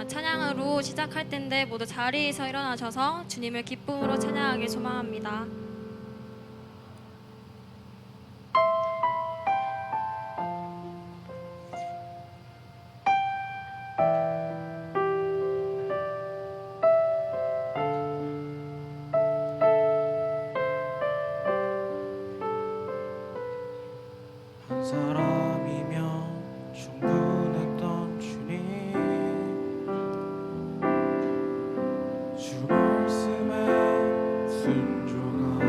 찬양으로 시작할 텐데 모두 자리에서 일어나셔서 주님을 기쁨으로 찬양하길 소망합니다. 한 사람이면 충분했던 주님, 주 말씀에 순종하며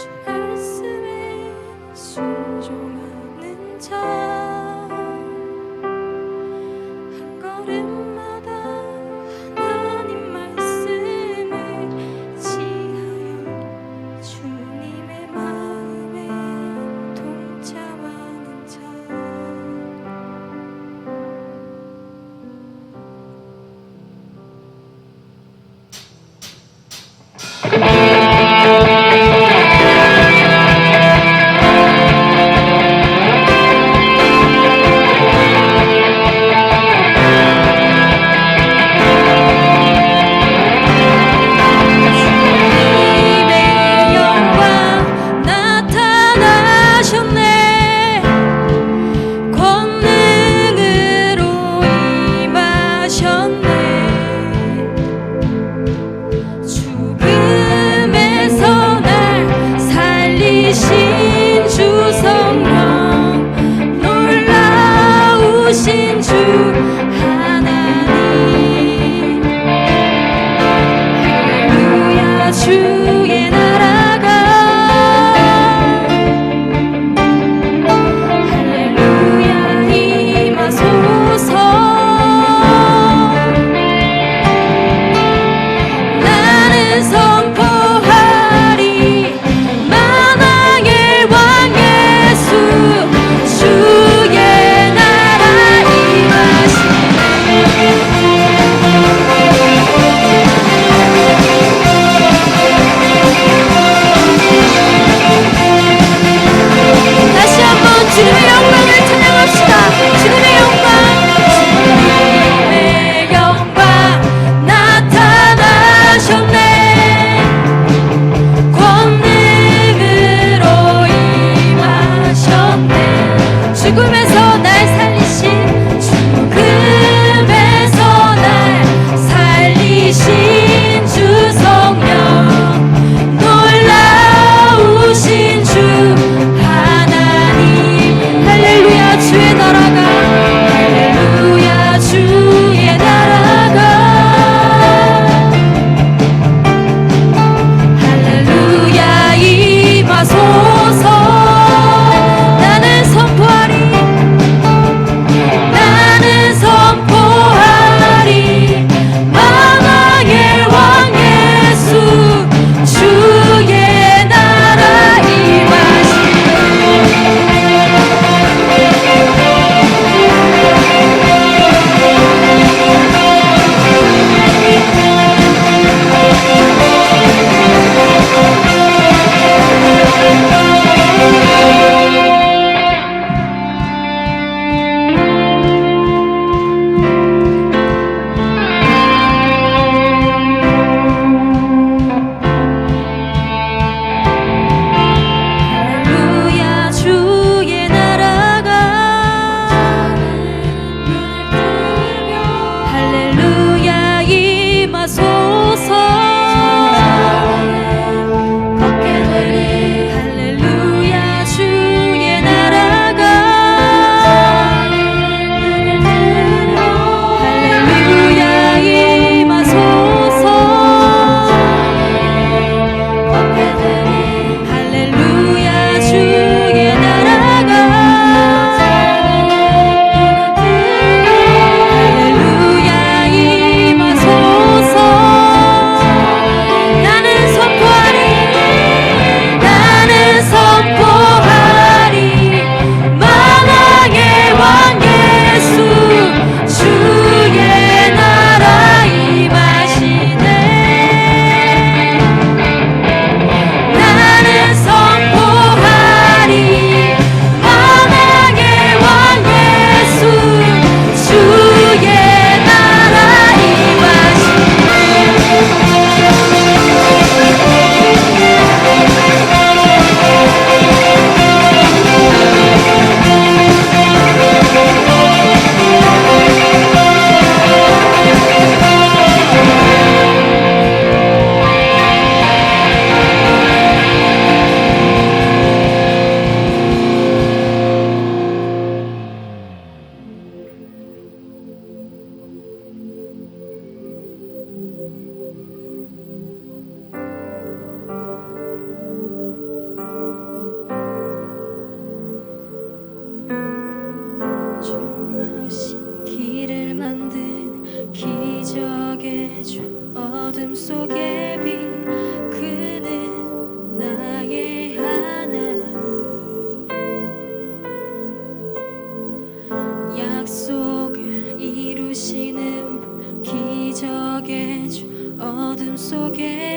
주 말씀에 순종하는 자 한 걸음마다 하나님 말씀을 지하여 주님의 마음에 동참하는 자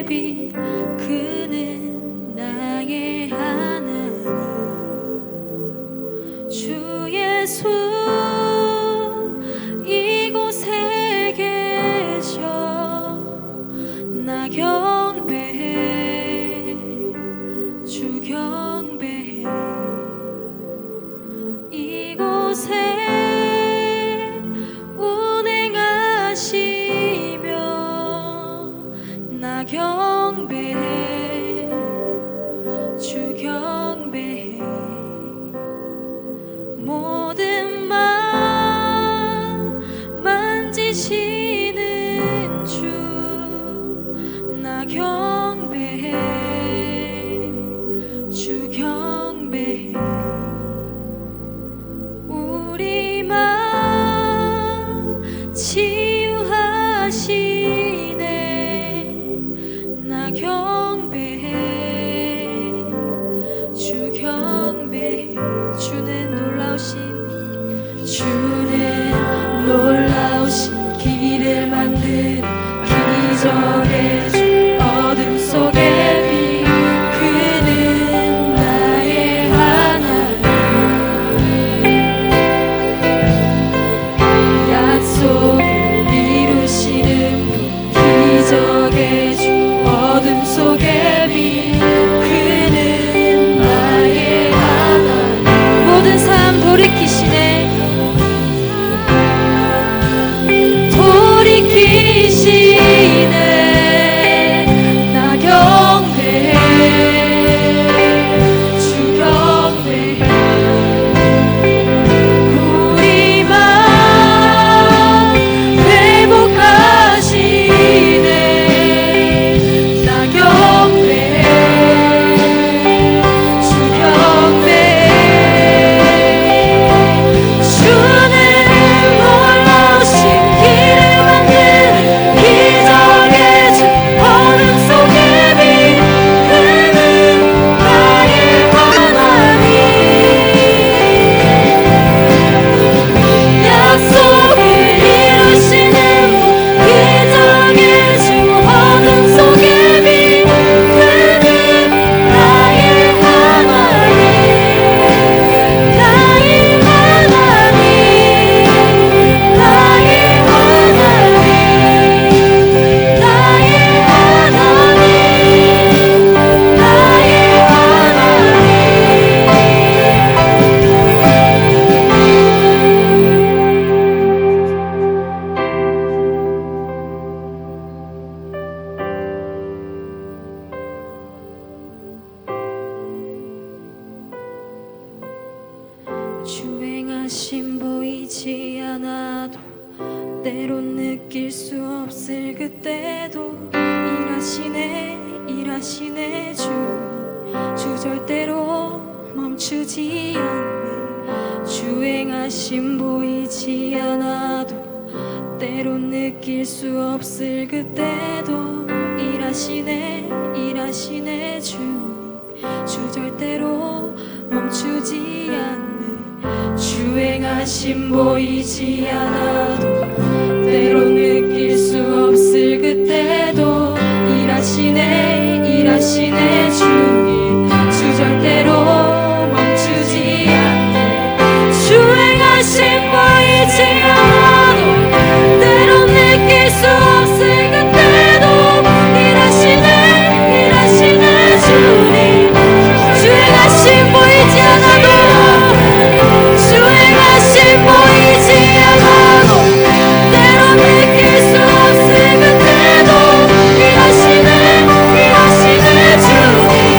속의 빛 그는 나의 하나님 주의 손 이곳에 계셔 나 경배해 주 경배해 이곳에 나 경배해 주 경배해 모든 마음 만지시는 주 나 경배해 주 경배해 우리 마음 치유하시네 나 경배해 주 경배해 주는 놀라우신 길을 만드는 기적의 주 어둠 속의 빛 그는 나의 하나님 약속을 이루시는 분 기적의 주 어둠 속의 빛 그는 나의 하나님 모든 삶 돌이키시네 나 경배해 주 경배해 우리 마음 회복하시네 나 경배해 주 경배해 주는 놀라우신 길을 만드는 기적의 주 어둠 속의 빛 그는 나의 하나님 약속을 이루시는 분 기적의 주 어둠 속의 빛 그는 나의 하나님 나의 하나님 나의 하나님 나의 하나님 나의 주 행하심 보이지 않아도 때론 느낄 수 없을 그때도 일하시네 주님 주 절대로 멈추지 않네 주 행하심 보이지 않아도 때론 느낄 수 없을 그때도 일하시네 주님 주 절대로 멈추지 않네 주 행하심 보이지 않아도 때론 느낄 수 없을 그때도 일하시네 주님 주 절대로 멈추지 않네 주 행하심 보이지 않아도 때론 느낄 수 없을 그때도 일하시네 주님 주 행하심 보이지 않아도 주 행하심 보이지 않아도 때론 느낄 수 없을 그때도 일하시네 주님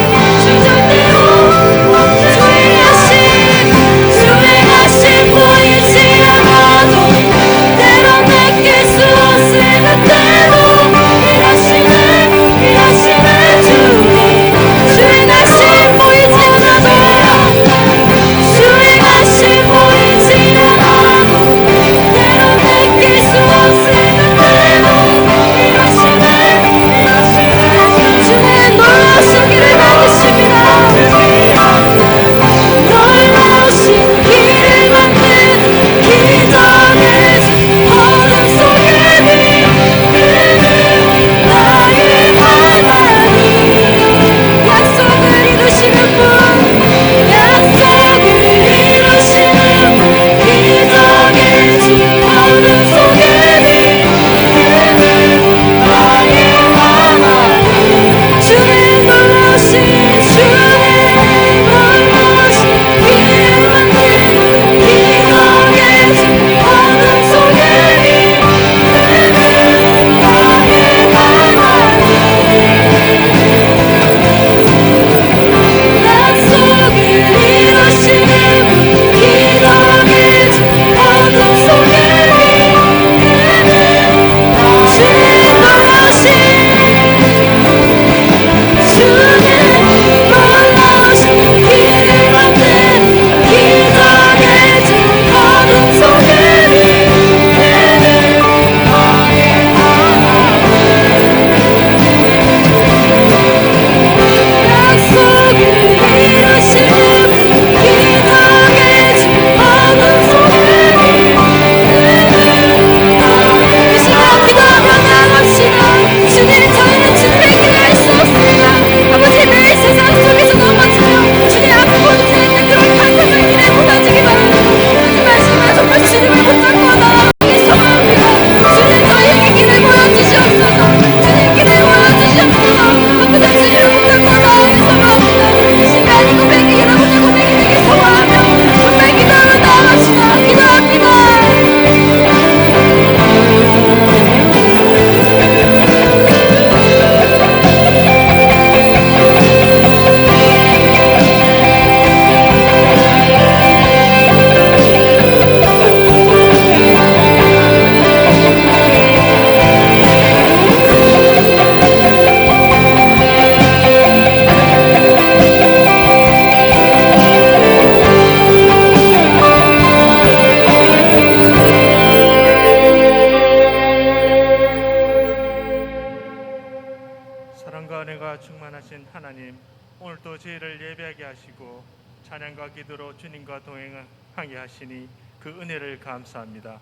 성령과 충만하신 하나님, 오늘도 저희를 예배하게 하시고 찬양과 기도로 주님과 동행하게 하시니 그 은혜를 감사합니다.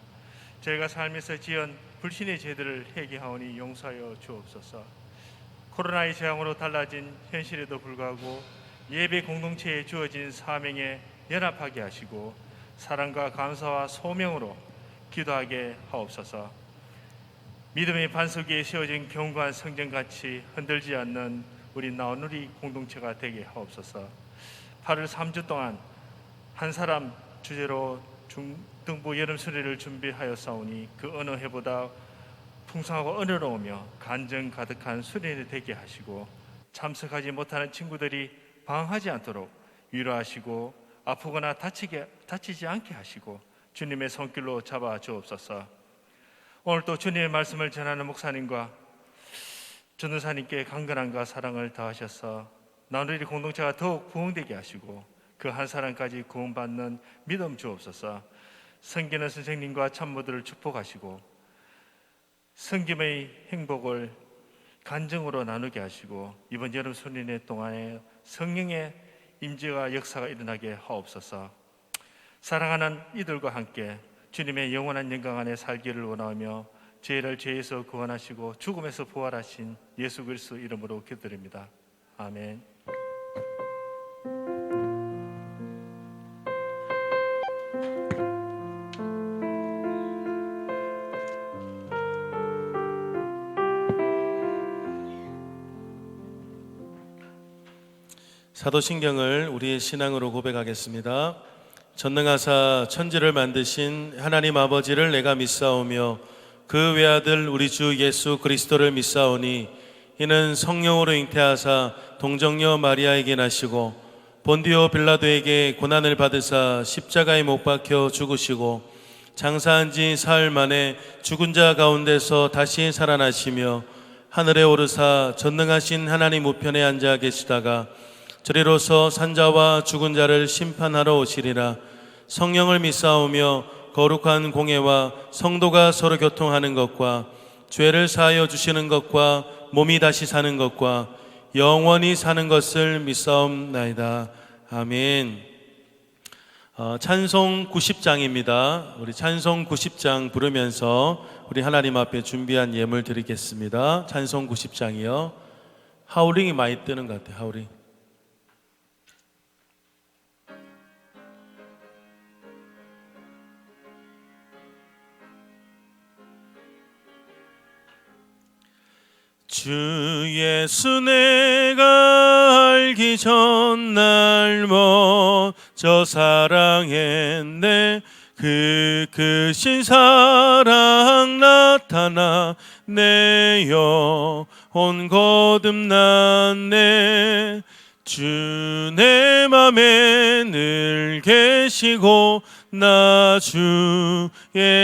저희가 삶에서 지은 불신의 죄들을 회개하오니 용서하여 주옵소서. 코로나의 재앙으로 달라진 현실에도 불구하고 예배 공동체에 주어진 사명에 연합하게 하시고 사랑과 감사와 소명으로 기도하게 하옵소서. 믿음의 반석 위에 세워진 견고한 성전같이 흔들지 않는 우리 나우누리 공동체가 되게 하옵소서. 8월 3주 동안 한 사람 주제로 중등부 여름 수련을 준비하였사오니 그 어느 해보다 풍성하고 은혜로우며 간증 가득한 수련이 되게 하시고 참석하지 못하는 친구들이 방황하지 않도록 위로하시고 아프거나 다치지 않게 하시고 주님의 손길로 잡아 주옵소서. 오늘 또 주님의 말씀을 전하는 목사님과 전도사님께 강건함과 사랑을 더하셔서 나누리 공동체가 더욱 부흥되게 하시고 그 한 사람까지 구원받는 믿음 주옵소서. 섬기는 선생님과 참모들을 축복하시고 섬김의 행복을 간증으로 나누게 하시고 이번 여름 수련회 동안에 성령의 임재와 역사가 일어나게 하옵소서. 사랑하는 이들과 함께 주님의 영원한 영광 안에 살기를 원하며 죄를 죄에서 구원하시고 죽음에서 부활하신 예수 그리스도 이름으로 기도드립니다. 아멘. 사도신경을 우리의 신앙으로 고백하겠습니다. 전능하사 천지를 만드신 하나님 아버지를 내가 믿사오며 그 외아들 우리 주 예수 그리스도를 믿사오니 이는 성령으로 잉태하사 동정녀 마리아에게 나시고 본디오 빌라도에게 고난을 받으사 십자가에 못 박혀 죽으시고 장사한 지 사흘 만에 죽은 자 가운데서 다시 살아나시며 하늘에 오르사 전능하신 하나님 우편에 앉아 계시다가 저리로서 산자와 죽은 자를 심판하러 오시리라. 성령을 믿사오며 거룩한 공예와 성도가 서로 교통하는 것과 죄를 사하여 주시는 것과 몸이 다시 사는 것과 영원히 사는 것을 믿사옵나이다. 아멘. 찬송 90장입니다. 우리 찬송 90장 부르면서 우리 하나님 앞에 준비한 예물 드리겠습니다. 찬송 90장이요. 하울링이 많이 뜨는 것 같아요. 하울링. 주 예수 내가 알기 전날 먼저 사랑했네. 그 크신 사랑 나타나 내 영혼 거듭났네. 주 내 맘에 늘 계시고 나 주의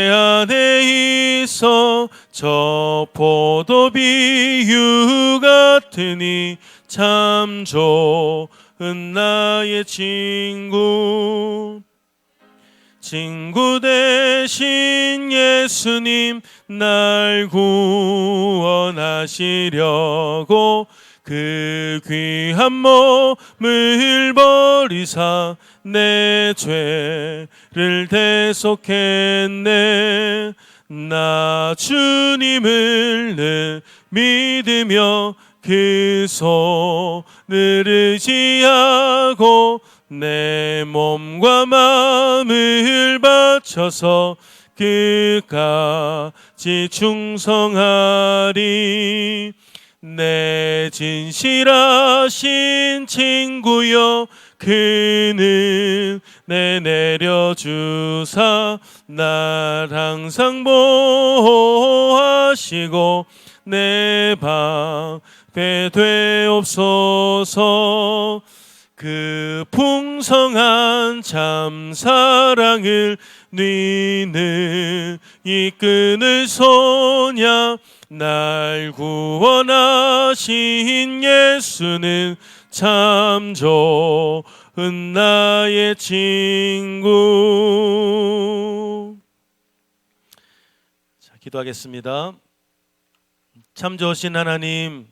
안에 있어 저 포도 비유 같으니 참 좋은 나의 친구 대신 예수님 날 구원하시려고 그 귀한 몸을 버리사 내 죄를 대속했네. 나 주님을 늘 믿으며 그 손을 의지하고 내 몸과 마음을 바쳐서 끝까지 충성하리. 내 진실하신 친구여 그는 내 내려주사 날 항상 보호하시고 내 방패 되옵소서. 그 풍성한 참 사랑을 니는 이끈을 소냐. 날 구원하신 예수는 참 좋은 나의 친구. 자, 기도하겠습니다. 참 좋으신 하나님,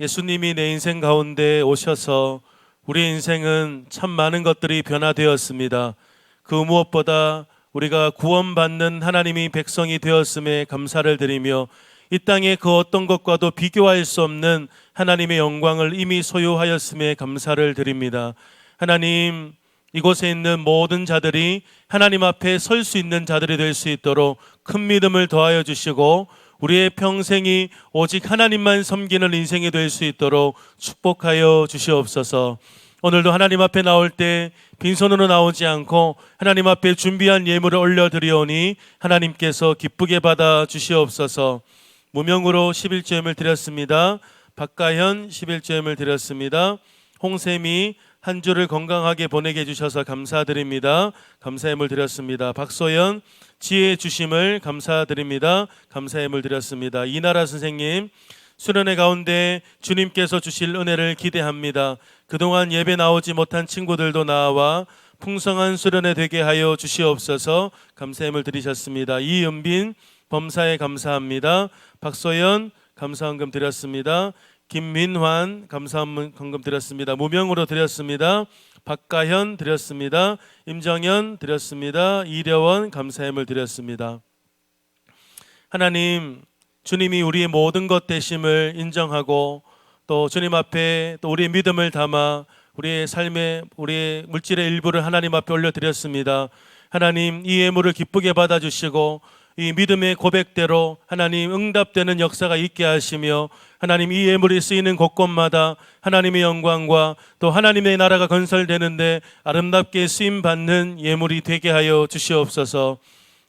예수님이 내 인생 가운데 오셔서 우리 인생은 참 많은 것들이 변화되었습니다. 그 무엇보다 우리가 구원받는 하나님이 백성이 되었음에 감사를 드리며 이 땅의 그 어떤 것과도 비교할 수 없는 하나님의 영광을 이미 소유하였음에 감사를 드립니다. 하나님, 이곳에 있는 모든 자들이 하나님 앞에 설 수 있는 자들이 될 수 있도록 큰 믿음을 더하여 주시고 우리의 평생이 오직 하나님만 섬기는 인생이 될 수 있도록 축복하여 주시옵소서. 오늘도 하나님 앞에 나올 때 빈손으로 나오지 않고 하나님 앞에 준비한 예물을 올려드리오니 하나님께서 기쁘게 받아 주시옵소서. 무명으로 11조임을 드렸습니다. 박가현 11조임을 드렸습니다. 홍샘이 한 주를 건강하게 보내게 해주셔서 감사드립니다. 감사함을 드렸습니다. 박소연 지혜 주심을 감사드립니다. 감사함을 드렸습니다. 이나라 선생님 수련회 가운데 주님께서 주실 은혜를 기대합니다. 그동안 예배 나오지 못한 친구들도 나와 풍성한 수련회 되게 하여 주시옵소서. 감사함을 드리셨습니다. 이은빈 범사에 감사합니다. 박소연 감사헌금 드렸습니다. 김민환 감사헌금 드렸습니다. 무명으로 드렸습니다. 박가현 드렸습니다. 임정현 드렸습니다. 이려원 감사함을 드렸습니다. 하나님, 주님이 우리의 모든 것 되심을 인정하고 또 주님 앞에 또 우리의 믿음을 담아 우리의 삶의 우리의 물질의 일부를 하나님 앞에 올려드렸습니다. 하나님, 이 예물을 기쁘게 받아주시고 이 믿음의 고백대로 하나님 응답되는 역사가 있게 하시며 하나님 이 예물이 쓰이는 곳곳마다 하나님의 영광과 또 하나님의 나라가 건설되는데 아름답게 쓰임받는 예물이 되게 하여 주시옵소서.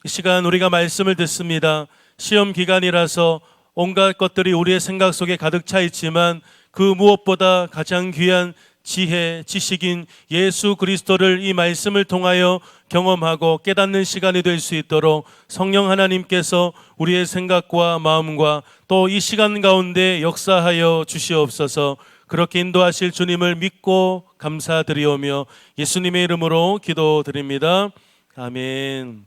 이 시간 우리가 말씀을 듣습니다. 시험 기간이라서 온갖 것들이 우리의 생각 속에 가득 차 있지만 그 무엇보다 가장 귀한 지혜, 지식인 예수 그리스도를 이 말씀을 통하여 경험하고 깨닫는 시간이 될 수 있도록 성령 하나님께서 우리의 생각과 마음과 또 이 시간 가운데 역사하여 주시옵소서. 그렇게 인도하실 주님을 믿고 감사드리오며 예수님의 이름으로 기도드립니다. 아멘.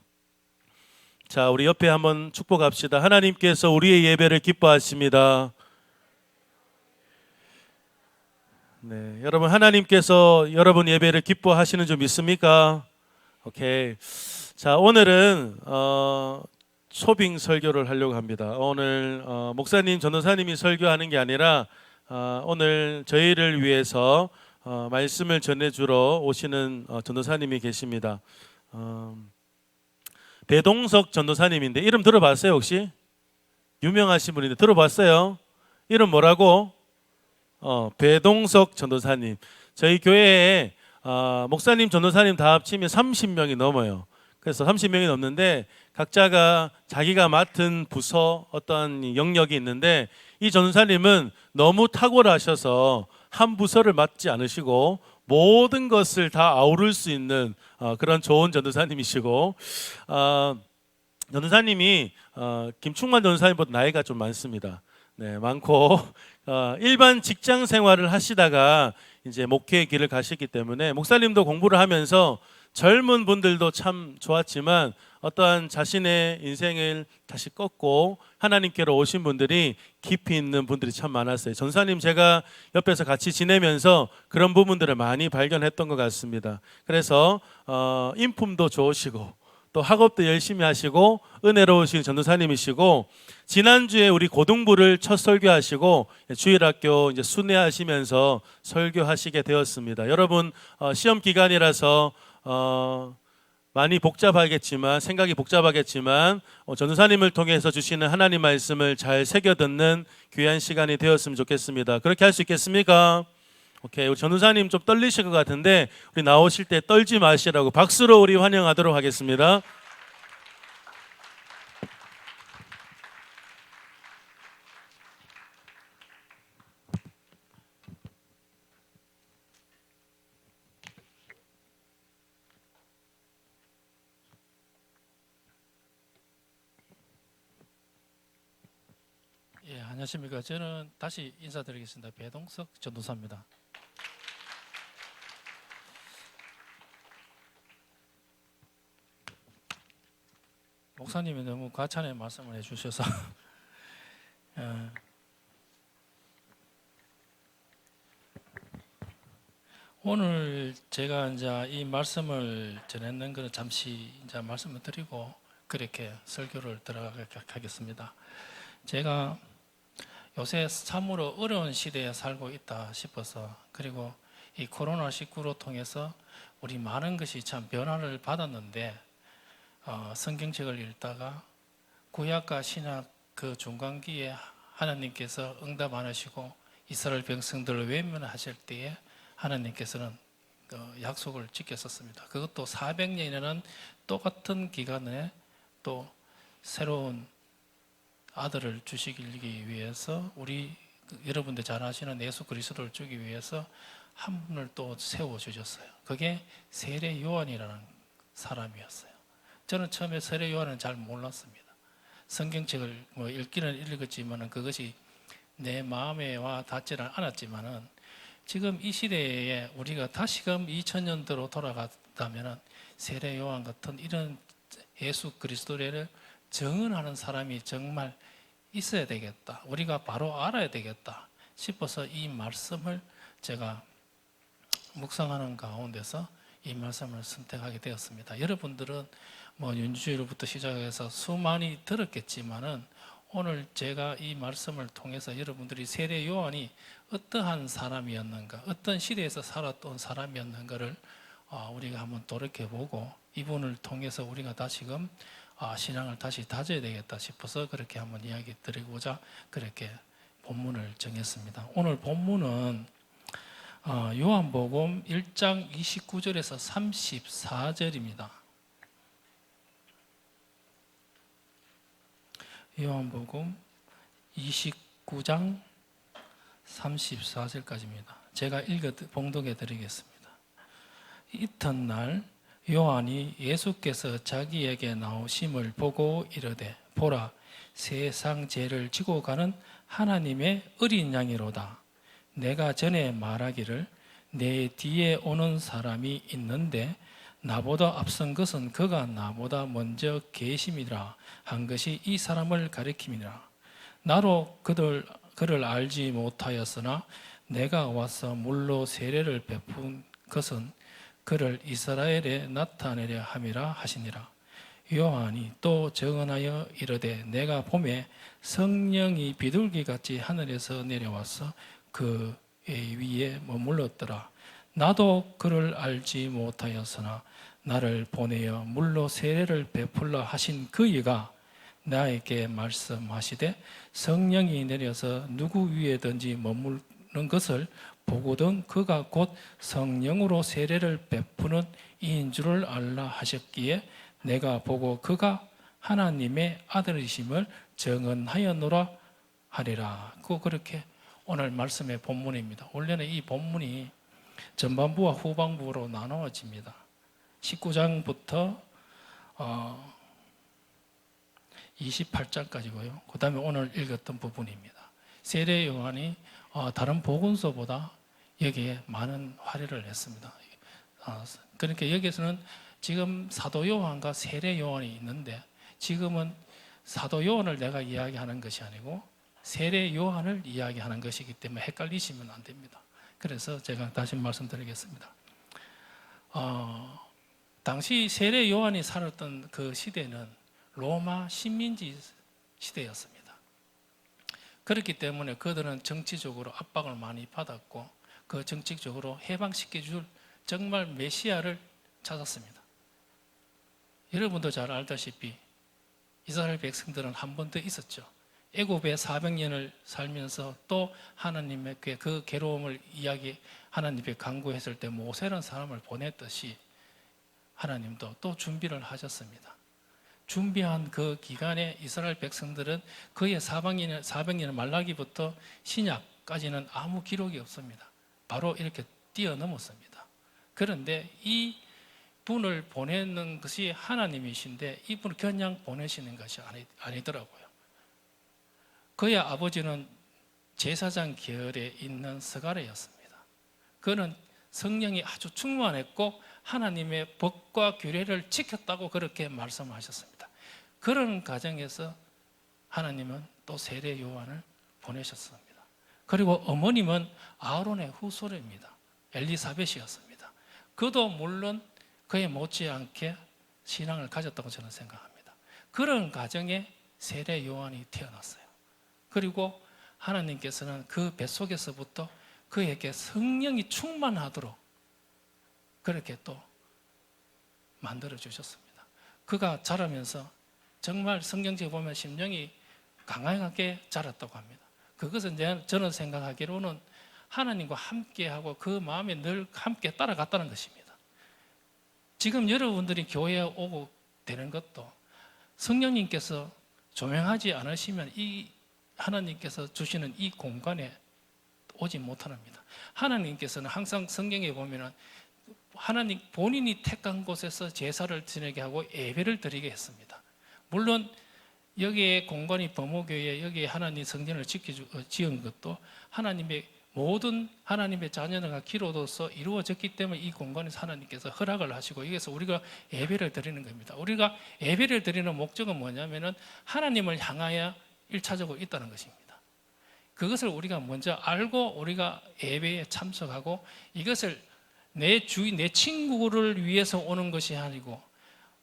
자, 우리 옆에 한번 축복합시다. 하나님께서 우리의 예배를 기뻐하십니다. 네, 여러분 하나님께서 여러분 예배를 기뻐하시는 줄 믿습니까? 오케이. 자, 오늘은 초빙 설교를 하려고 합니다. 오늘 목사님, 전도사님이 설교하는 게 아니라 오늘 저희를 위해서 말씀을 전해주러 오시는 전도사님이 계십니다. 배동석 전도사님인데 이름 들어봤어요 혹시? 유명하신 분인데 들어봤어요? 이름 뭐라고? 배동석 전도사님. 저희 교회에 목사님, 전도사님 다 합치면 30명이 넘어요. 그래서 30명이 넘는데 각자가 자기가 맡은 부서 어떤 영역이 있는데 이 전도사님은 너무 탁월하셔서 한 부서를 맡지 않으시고 모든 것을 다 아우를 수 있는 그런 좋은 전도사님이시고 전도사님이 김충만 전도사님보다 나이가 좀 많습니다. 네, 많고 일반 직장 생활을 하시다가 이제 목회의 길을 가셨기 때문에 목사님도 공부를 하면서 젊은 분들도 참 좋았지만 어떠한 자신의 인생을 다시 꺾고 하나님께로 오신 분들이 깊이 있는 분들이 참 많았어요. 전사님 제가 옆에서 같이 지내면서 그런 부분들을 많이 발견했던 것 같습니다. 그래서 인품도 좋으시고 또 학업도 열심히 하시고 은혜로우신 전도사님이시고 지난주에 우리 고등부를 첫 설교하시고 주일학교 이제 순회하시면서 설교하시게 되었습니다. 여러분 시험 기간이라서 많이 복잡하겠지만 생각이 복잡하겠지만 전도사님을 통해서 주시는 하나님 말씀을 잘 새겨 듣는 귀한 시간이 되었으면 좋겠습니다. 그렇게 할 수 있겠습니까? 오케이, 우리 전도사님 좀 떨리실 것 같은데 우리 나오실 때 떨지 마시라고 박수로 우리 환영하도록 하겠습니다. 예, 안녕하십니까. 저는 다시 인사드리겠습니다. 배동석 전도사입니다. 목사님이 너무 과찬의 말씀을 해주셔서 오늘 제가 이제 이 말씀을 전했는 것은 잠시 이제 말씀을 드리고 그렇게 설교를 들어가겠습니다. 제가 요새 참으로 어려운 시대에 살고 있다 싶어서, 그리고 이 코로나19로 통해서 우리 많은 것이 참 변화를 받았는데, 성경책을 읽다가 구약과 신약 그 중간기에 하나님께서 응답 안 하시고 이스라엘 백성들을 외면하실 때에 하나님께서는 약속을 지켰었습니다. 그것도 400년이라는 똑같은 기간에 또 새로운 아들을 주시기 위해서, 우리 여러분들 잘 아시는 예수 그리스도를 주기 위해서 한 분을 또 세워주셨어요. 그게 세례 요한이라는 사람이었어요. 저는 처음에 세례 요한은 잘 몰랐습니다. 성경책을 읽기는 읽었지만 그것이 내 마음에 와 닿지는 않았지만은, 지금 이 시대에 우리가 다시금 2000년대로 돌아갔다면 세례 요한 같은 이런 예수 그리스도를 증언하는 사람이 정말 있어야 되겠다, 우리가 바로 알아야 되겠다 싶어서 이 말씀을 제가 묵상하는 가운데서 이 말씀을 선택하게 되었습니다. 여러분들은 윤주일부터 시작해서 수많이 들었겠지만은, 오늘 제가 이 말씀을 통해서 여러분들이 세례 요한이 어떠한 사람이었는가, 어떤 시대에서 살았던 사람이었는가를 우리가 한번 돌이켜보고, 이분을 통해서 우리가 다시금 신앙을 다시 다져야 되겠다 싶어서 그렇게 한번 이야기 드리고자 그렇게 본문을 정했습니다. 오늘 본문은 요한복음 1장 29절에서 34절입니다. 요한복음 29장 34절까지입니다. 제가 봉독해 드리겠습니다. 이튿날 요한이 예수께서 자기에게 나오심을 보고 이르되, 보라, 세상 죄를 지고 가는 하나님의 어린 양이로다. 내가 전에 말하기를 내 뒤에 오는 사람이 있는데 나보다 앞선 것은 그가 나보다 먼저 계심이라 한 것이 이 사람을 가리킴이라. 나로 그를 알지 못하였으나 내가 와서 물로 세례를 베푼 것은 그를 이스라엘에 나타내려 함이라 하시니라. 요한이 또 증언하여 이르되, 내가 봄에 성령이 비둘기같이 하늘에서 내려와서 그 위에 머물렀더라. 나도 그를 알지 못하였으나 나를 보내어 물로 세례를 베풀라 하신 그이가 나에게 말씀하시되, 성령이 내려서 누구 위에든지 머무는 것을 보거든 그가 곧 성령으로 세례를 베푸는 이인 줄을 알라 하셨기에 내가 보고 그가 하나님의 아들이심을 증언하였노라 하리라. 그렇게 오늘 말씀의 본문입니다. 원래는 이 본문이 전반부와 후반부로 나누어집니다. 19장부터 28장까지고요. 그 다음에 오늘 읽었던 부분입니다. 세례 요한이 다른 복음서보다 여기에 많은 활약을 했습니다. 그러니까 여기서는 지금 사도 요한과 세례 요한이 있는데, 지금은 사도 요한을 내가 이야기하는 것이 아니고 세례 요한을 이야기하는 것이기 때문에 헷갈리시면 안 됩니다. 그래서 제가 다시 말씀드리겠습니다. 당시 세례 요한이 살았던 그 시대는 로마 식민지 시대였습니다. 그렇기 때문에 그들은 정치적으로 압박을 많이 받았고, 그 정치적으로 해방시켜줄 정말 메시아를 찾았습니다. 여러분도 잘 알다시피 이스라엘 백성들은 한 번 더 있었죠. 애굽에 400년을 살면서 또 하나님의 그 괴로움을 하나님께 간구했을 때 모세라는 사람을 보냈듯이 하나님도 또 준비를 하셨습니다. 준비한 그 기간에 이스라엘 백성들은 그의 400년 말라기부터 신약까지는 아무 기록이 없습니다. 바로 이렇게 뛰어넘었습니다. 그런데 이 분을 보내는 것이 하나님이신데 이분을 그냥 보내시는 것이 아니더라고요. 그의 아버지는 제사장 계열에 있는 스가랴였습니다. 그는 성령이 아주 충만했고 하나님의 법과 규례를 지켰다고 그렇게 말씀하셨습니다. 그런 과정에서 하나님은 또 세례 요한을 보내셨습니다. 그리고 어머님은 아론의 후손입니다. 엘리사벳이었습니다. 그도 물론 그에 못지않게 신앙을 가졌다고 저는 생각합니다. 그런 가정에 세례 요한이 태어났어요. 그리고 하나님께서는 그 뱃속에서부터 그에게 성령이 충만하도록 그렇게 또 만들어 주셨습니다. 그가 자라면서 정말 성경책에 보면 심령이 강하게 자랐다고 합니다. 그것은 저는 생각하기로는 하나님과 함께하고 그 마음에 늘 함께 따라갔다는 것입니다. 지금 여러분들이 교회에 오고 되는 것도 성령님께서 조명하지 않으시면 이 하나님께서 주시는 이 공간에 오지 못합니다. 하나님께서는 항상 성경에 보면은 하나님 본인이 택한 곳에서 제사를 지내게 하고 예배를 드리게 했습니다. 물론 여기에 공간이 범호교회 여기에 하나님 성전을 지은 것도 하나님의 모든 하나님의 자녀가 기로로서 이루어졌기 때문에 이 공간에서 하나님께서 허락을 하시고 여기서 우리가 예배를 드리는 겁니다. 우리가 예배를 드리는 목적은 뭐냐면은 하나님을 향하여 1차적으로 있다는 것입니다. 그것을 우리가 먼저 알고 우리가 예배에 참석하고 이것을 내 친구를 위해서 오는 것이 아니고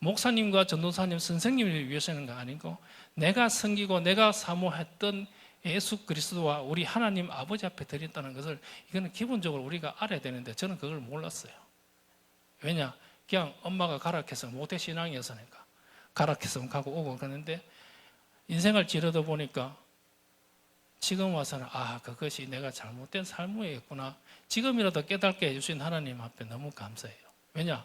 목사님과 전도사님, 선생님을 위해서 하는 거 아니고 내가 섬기고 내가 사모했던 예수 그리스도와 우리 하나님 아버지 앞에 드린다는 것을 이거는 기본적으로 우리가 알아야 되는데 저는 그걸 몰랐어요. 왜냐? 그냥 엄마가 가락해서 모태신앙이었으니까 가락해서 가고 오고 그러는데 인생을 지르다 보니까 지금 와서는 그것이 내가 잘못된 삶이었구나. 지금이라도 깨닫게 해주신 하나님 앞에 너무 감사해요. 왜냐?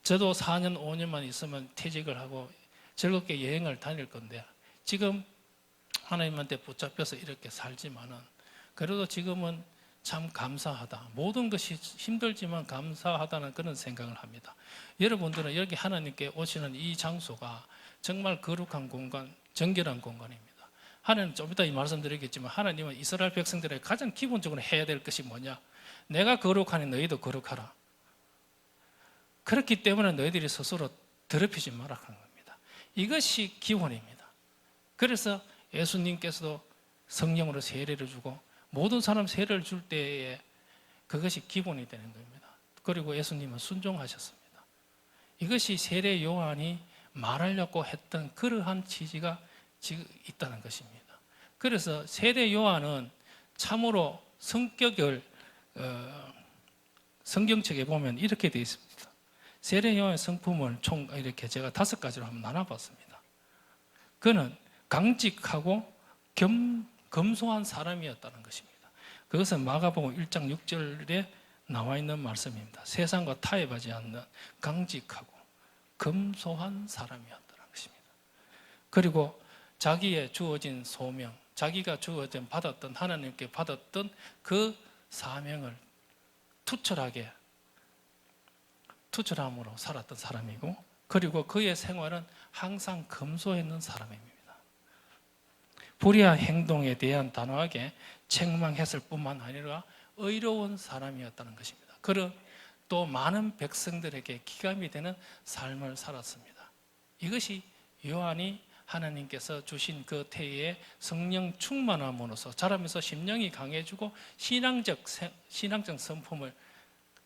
저도 4년, 5년만 있으면 퇴직을 하고 즐겁게 여행을 다닐 건데 지금 하나님한테 붙잡혀서 이렇게 살지만은 그래도 지금은 참 감사하다. 모든 것이 힘들지만 감사하다는 그런 생각을 합니다. 여러분들은 여기 하나님께 오시는 이 장소가 정말 거룩한 공간, 정결한 공간입니다. 하나님 좀 이따 말씀드리겠지만 하나님은 이스라엘 백성들에게 가장 기본적으로 해야 될 것이 뭐냐? 내가 거룩하니 너희도 거룩하라. 그렇기 때문에 너희들이 스스로 더럽히지 마라 하는 겁니다. 이것이 기본입니다. 그래서 예수님께서도 성령으로 세례를 주고 모든 사람 세례를 줄 때에 그것이 기본이 되는 겁니다. 그리고 예수님은 순종하셨습니다. 이것이 세례 요한이 말하려고 했던 그러한 취지가 지금 있다는 것입니다. 그래서 세례 요한은 참으로 성격을 성경책에 보면 이렇게 되어 있습니다. 세례 요한의 성품을 총 이렇게 제가 5가지로 한번 나눠봤습니다. 그는 강직하고 검소한 사람이었다는 것입니다. 그것은 마가복음 1장 6절에 나와 있는 말씀입니다. 세상과 타협하지 않는 강직하고 검소한 사람이었다는 것입니다. 그리고 자기의 주어진 소명, 자기가 주어진 받았던 하나님께 받았던 그 사명을 투철함으로 살았던 사람이고 그리고 그의 생활은 항상 검소했는 사람입니다. 불의한 행동에 대한 단호하게 책망했을 뿐만 아니라 의로운 사람이었다는 것입니다. 그는 또 많은 백성들에게 기감이 되는 삶을 살았습니다. 이것이 요한이 하나님께서 주신 그 태에 성령 충만함으로써 자라면서 심령이 강해지고 신앙적 성품을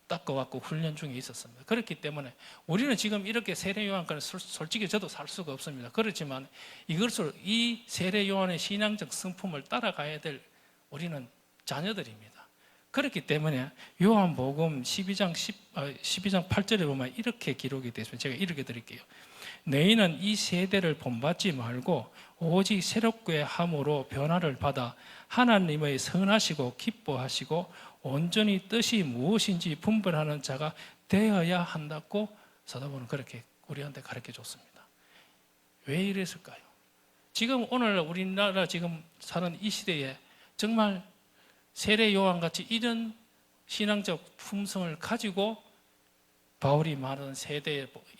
닦아왔고 훈련 중에 있었습니다. 그렇기 때문에 우리는 지금 이렇게 세례 요한과는 솔직히 저도 살 수가 없습니다. 그렇지만 이것을 이 세례 요한의 신앙적 성품을 따라가야 될 우리는 자녀들입니다. 그렇기 때문에 요한복음 12장 8절에 보면 이렇게 기록이 되어 있습니다. 제가 읽어 드릴게요. 너희는 이 세대를 본받지 말고 오직 새롭게 함으로 변화를 받아 하나님의 선하시고 기뻐하시고 온전히 뜻이 무엇인지 분별하는 자가 되어야 한다고 사도바울은 그렇게 우리한테 가르쳐 줬습니다. 왜 이랬을까요? 지금 오늘 우리나라 지금 사는 이 시대에 정말 세례 요한같이 이런 신앙적 품성을 가지고 바울이 말하는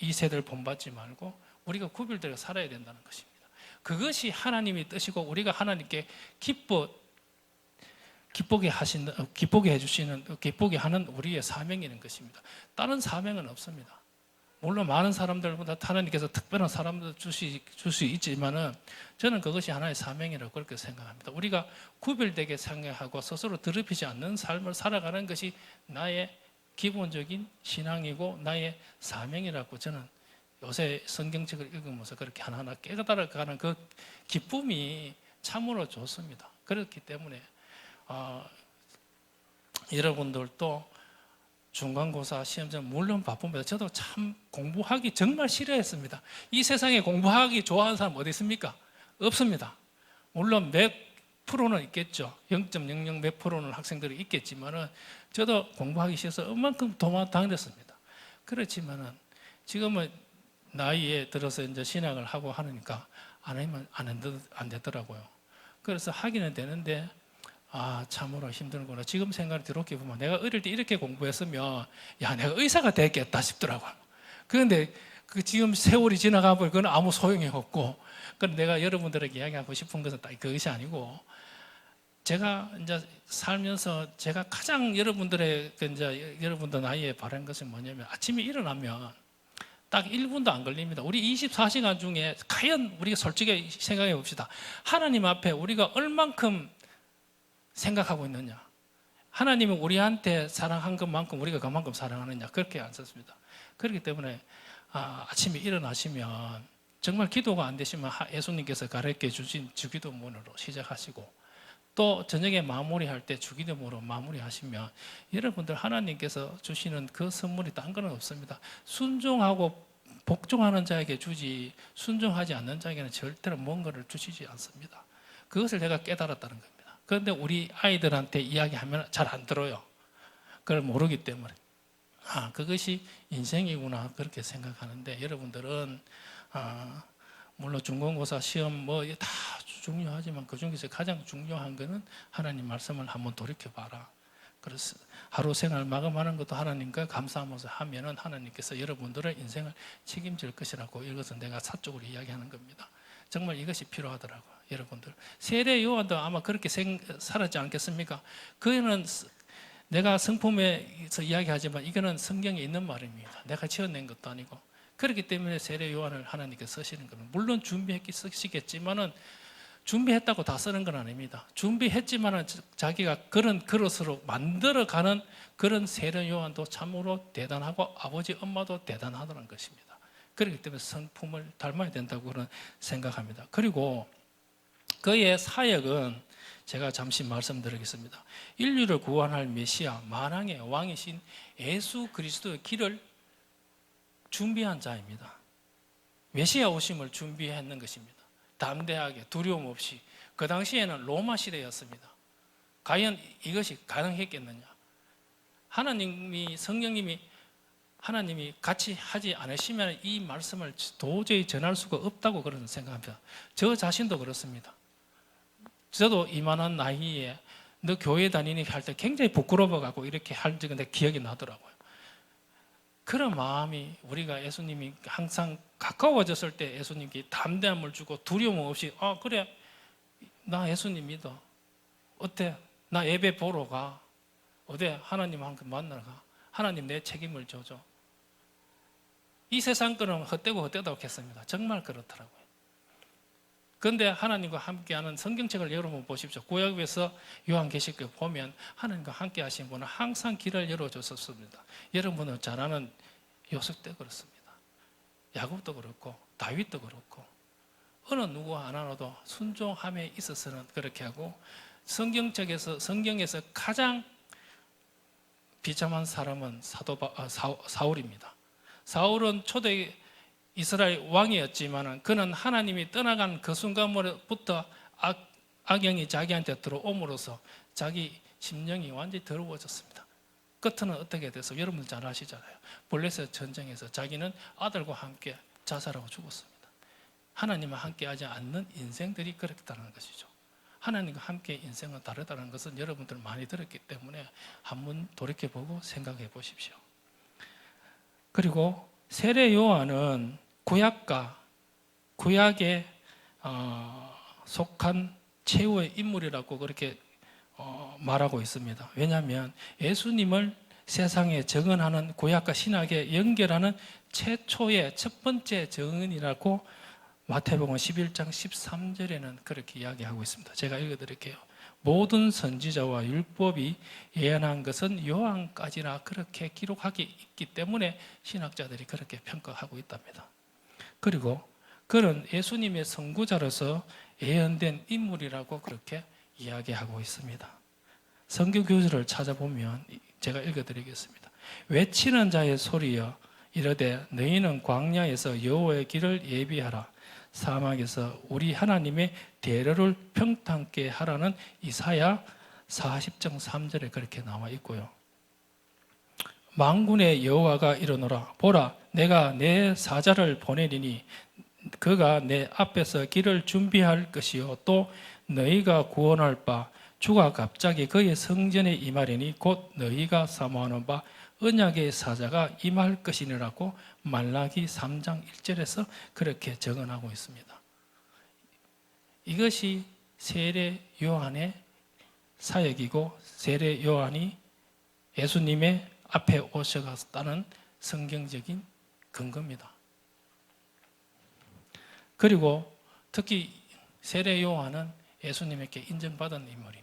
이 세대를 본받지 말고 우리가 구별되어 살아야 된다는 것입니다. 그것이 하나님의 뜻이고 우리가 하나님께 기쁘게 하는 우리의 사명이라는 것입니다. 다른 사명은 없습니다. 물론 많은 사람들보다 하나님께서 특별한 사람들 줄 수 있지만은 저는 그것이 하나의 사명이라고 그렇게 생각합니다. 우리가 구별되게 생각하고 스스로 더럽히지 않는 삶을 살아가는 것이 나의 기본적인 신앙이고 나의 사명이라고 저는 요새 성경책을 읽으면서 그렇게 하나하나 깨달아가는 그 기쁨이 참으로 좋습니다. 그렇기 때문에 여러분들도 중간고사 시험장 물론 바쁩니다. 저도 참 공부하기 정말 싫어했습니다. 이 세상에 공부하기 좋아하는 사람 어디 있습니까? 없습니다. 물론 몇 프로는 있겠죠. 0.00 몇 프로는 학생들이 있겠지만은 저도 공부하기 싫어서 얼만큼 도망다녔습니다. 그렇지만은 지금은 나이에 들어서 이제 신학을 하고 하니까 안 하면 안 되더라고요. 그래서 하기는 되는데 참으로 힘들구나. 지금 생각을 뒤롭게 보면 내가 어릴 때 이렇게 공부했으면 야 내가 의사가 됐겠다 싶더라고요. 그런데 지금 세월이 지나가면 그건 아무 소용이 없고, 그런데 내가 여러분들에게 이야기하고 싶은 것은 딱 그것이 아니고, 제가 이제 살면서 제가 가장 여러분들 나이에 바란 것은 뭐냐면 아침에 일어나면 딱 1분도 안 걸립니다. 우리 24시간 중에 과연 우리가 솔직히 생각해 봅시다. 하나님 앞에 우리가 얼만큼 생각하고 있느냐, 하나님은 우리한테 사랑한 것만큼 우리가 그만큼 사랑하느냐, 그렇게 안 썼습니다. 그렇기 때문에 아침에 일어나시면 정말 기도가 안 되시면 예수님께서 가르쳐 주신 주기도문으로 시작하시고, 또 저녁에 마무리할 때 주기도문으로 마무리하시면 여러분들 하나님께서 주시는 그 선물이 딴 건 없습니다. 순종하고 복종하는 자에게 주지 순종하지 않는 자에게는 절대로 뭔가를 주시지 않습니다. 그것을 내가 깨달았다는 겁니다. 그런데 우리 아이들한테 이야기하면 잘 안 들어요. 그걸 모르기 때문에 그것이 인생이구나 그렇게 생각하는데, 여러분들은 물론 중간고사 시험 뭐 다 중요하지만 그 중에서 가장 중요한 것은 하나님 말씀을 한번 돌이켜봐라. 그래서 하루 생활 마감하는 것도 하나님과 감사하면서 하면은 하나님께서 여러분들의 인생을 책임질 것이라고, 이것은 내가 사적으로 이야기하는 겁니다. 정말 이것이 필요하더라고요. 여러분들 세례 요한도 아마 그렇게 살았지 않겠습니까? 그는 내가 성품에서 이야기하지만 이거는 성경에 있는 말입니다. 내가 지어낸 것도 아니고. 그렇기 때문에 세례 요한을 하나님께서 쓰시는 겁니다. 물론 준비했기 쓰시겠지만은 준비했다고 다 쓰는 건 아닙니다. 준비했지만은 자기가 그런 그릇으로 만들어가는 그런 세례 요한도 참으로 대단하고 아버지 엄마도 대단하다는 것입니다. 그렇기 때문에 성품을 닮아야 된다고 그런 생각합니다. 그리고 그의 사역은 제가 잠시 말씀드리겠습니다. 인류를 구원할 메시아, 만왕의 왕이신 예수 그리스도의 길을 준비한 자입니다. 메시아 오심을 준비했는 것입니다. 담대하게 두려움 없이. 그 당시에는 로마 시대였습니다. 과연 이것이 가능했겠느냐? 성령님이 하나님이 같이 하지 않으시면 이 말씀을 도저히 전할 수가 없다고 그런 생각합니다. 저 자신도 그렇습니다. 저도 이만한 나이에 너 교회 다니니 할 때 굉장히 부끄러워가고 이렇게 할 적은 내 기억이 나더라고요. 그런 마음이, 우리가 예수님이 항상 가까워졌을 때 예수님께 담대함을 주고 두려움 없이 그래 나 예수님 믿어, 어때 나 예배 보러 가, 어때 하나님 함께 만나러 가, 하나님 내 책임을 져줘. 이 세상 거는 헛되고 헛되다고 했습니다. 정말 그렇더라고요. 그런데 하나님과 함께하는 성경책을 여러분 보십시오. 구약에서 요한계시록 보면 하나님과 함께 하신 분은 항상 길을 열어줬었습니다. 여러분은 잘 아는 요셉도 그렇습니다. 야곱도 그렇고 다윗도 그렇고 어느 누구 하나라도 순종함에 있어서는 그렇게 하고, 성경에서 가장 비참한 사람은 사울입니다. 사울은 초대 이스라엘 왕이었지만 그는 하나님이 떠나간 그 순간부터 악영이 자기한테 들어옴으로써 자기 심령이 완전히 더러워졌습니다. 끝은 어떻게 돼서 여러분들 잘 아시잖아요. 블레셋 전쟁에서 자기는 아들과 함께 자살하고 죽었습니다. 하나님과 함께 하지 않는 인생들이 그렇다는 것이죠. 하나님과 함께 인생은 다르다는 것은 여러분들 많이 들었기 때문에 한번 돌이켜보고 생각해 보십시오. 그리고 세례 요한은 구약에 속한 최후의 인물이라고 그렇게 말하고 있습니다. 왜냐하면 예수님을 세상에 정언하는 구약과 신약에 연결하는 최초의 첫 번째 정언이라고 마태복음 11장 13절에는 그렇게 이야기하고 있습니다. 제가 읽어드릴게요. 모든 선지자와 율법이 예언한 것은 요한까지나 그렇게 기록하기 있기 때문에 신학자들이 그렇게 평가하고 있답니다. 그리고 그는 예수님의 선구자로서 예언된 인물이라고 그렇게 이야기하고 있습니다. 성경 교주를 찾아보면 제가 읽어드리겠습니다. 외치는 자의 소리여 이르되 너희는 광야에서 여호와의 길을 예비하라. 사막에서 우리 하나님의 대로를 평탄케 하라는 이사야 40장 3절에 그렇게 나와 있고요. 만군의 여호와가 이르노라. 보라, 내가 내 사자를 보내리니 그가 내 앞에서 길을 준비할 것이요 또 너희가 구원할 바 주가 갑자기 그의 성전에 임하리니 곧 너희가 사모하는 바 언약의 사자가 임할 것이니라고 말라기 3장 1절에서 그렇게 적언하고 있습니다. 이것이 세례 요한의 사역이고 세례 요한이 예수님의 앞에 오셔갔다는 성경적인 근거입니다. 그리고 특히 세례 요한은 예수님에게 인정받은 인물입니다.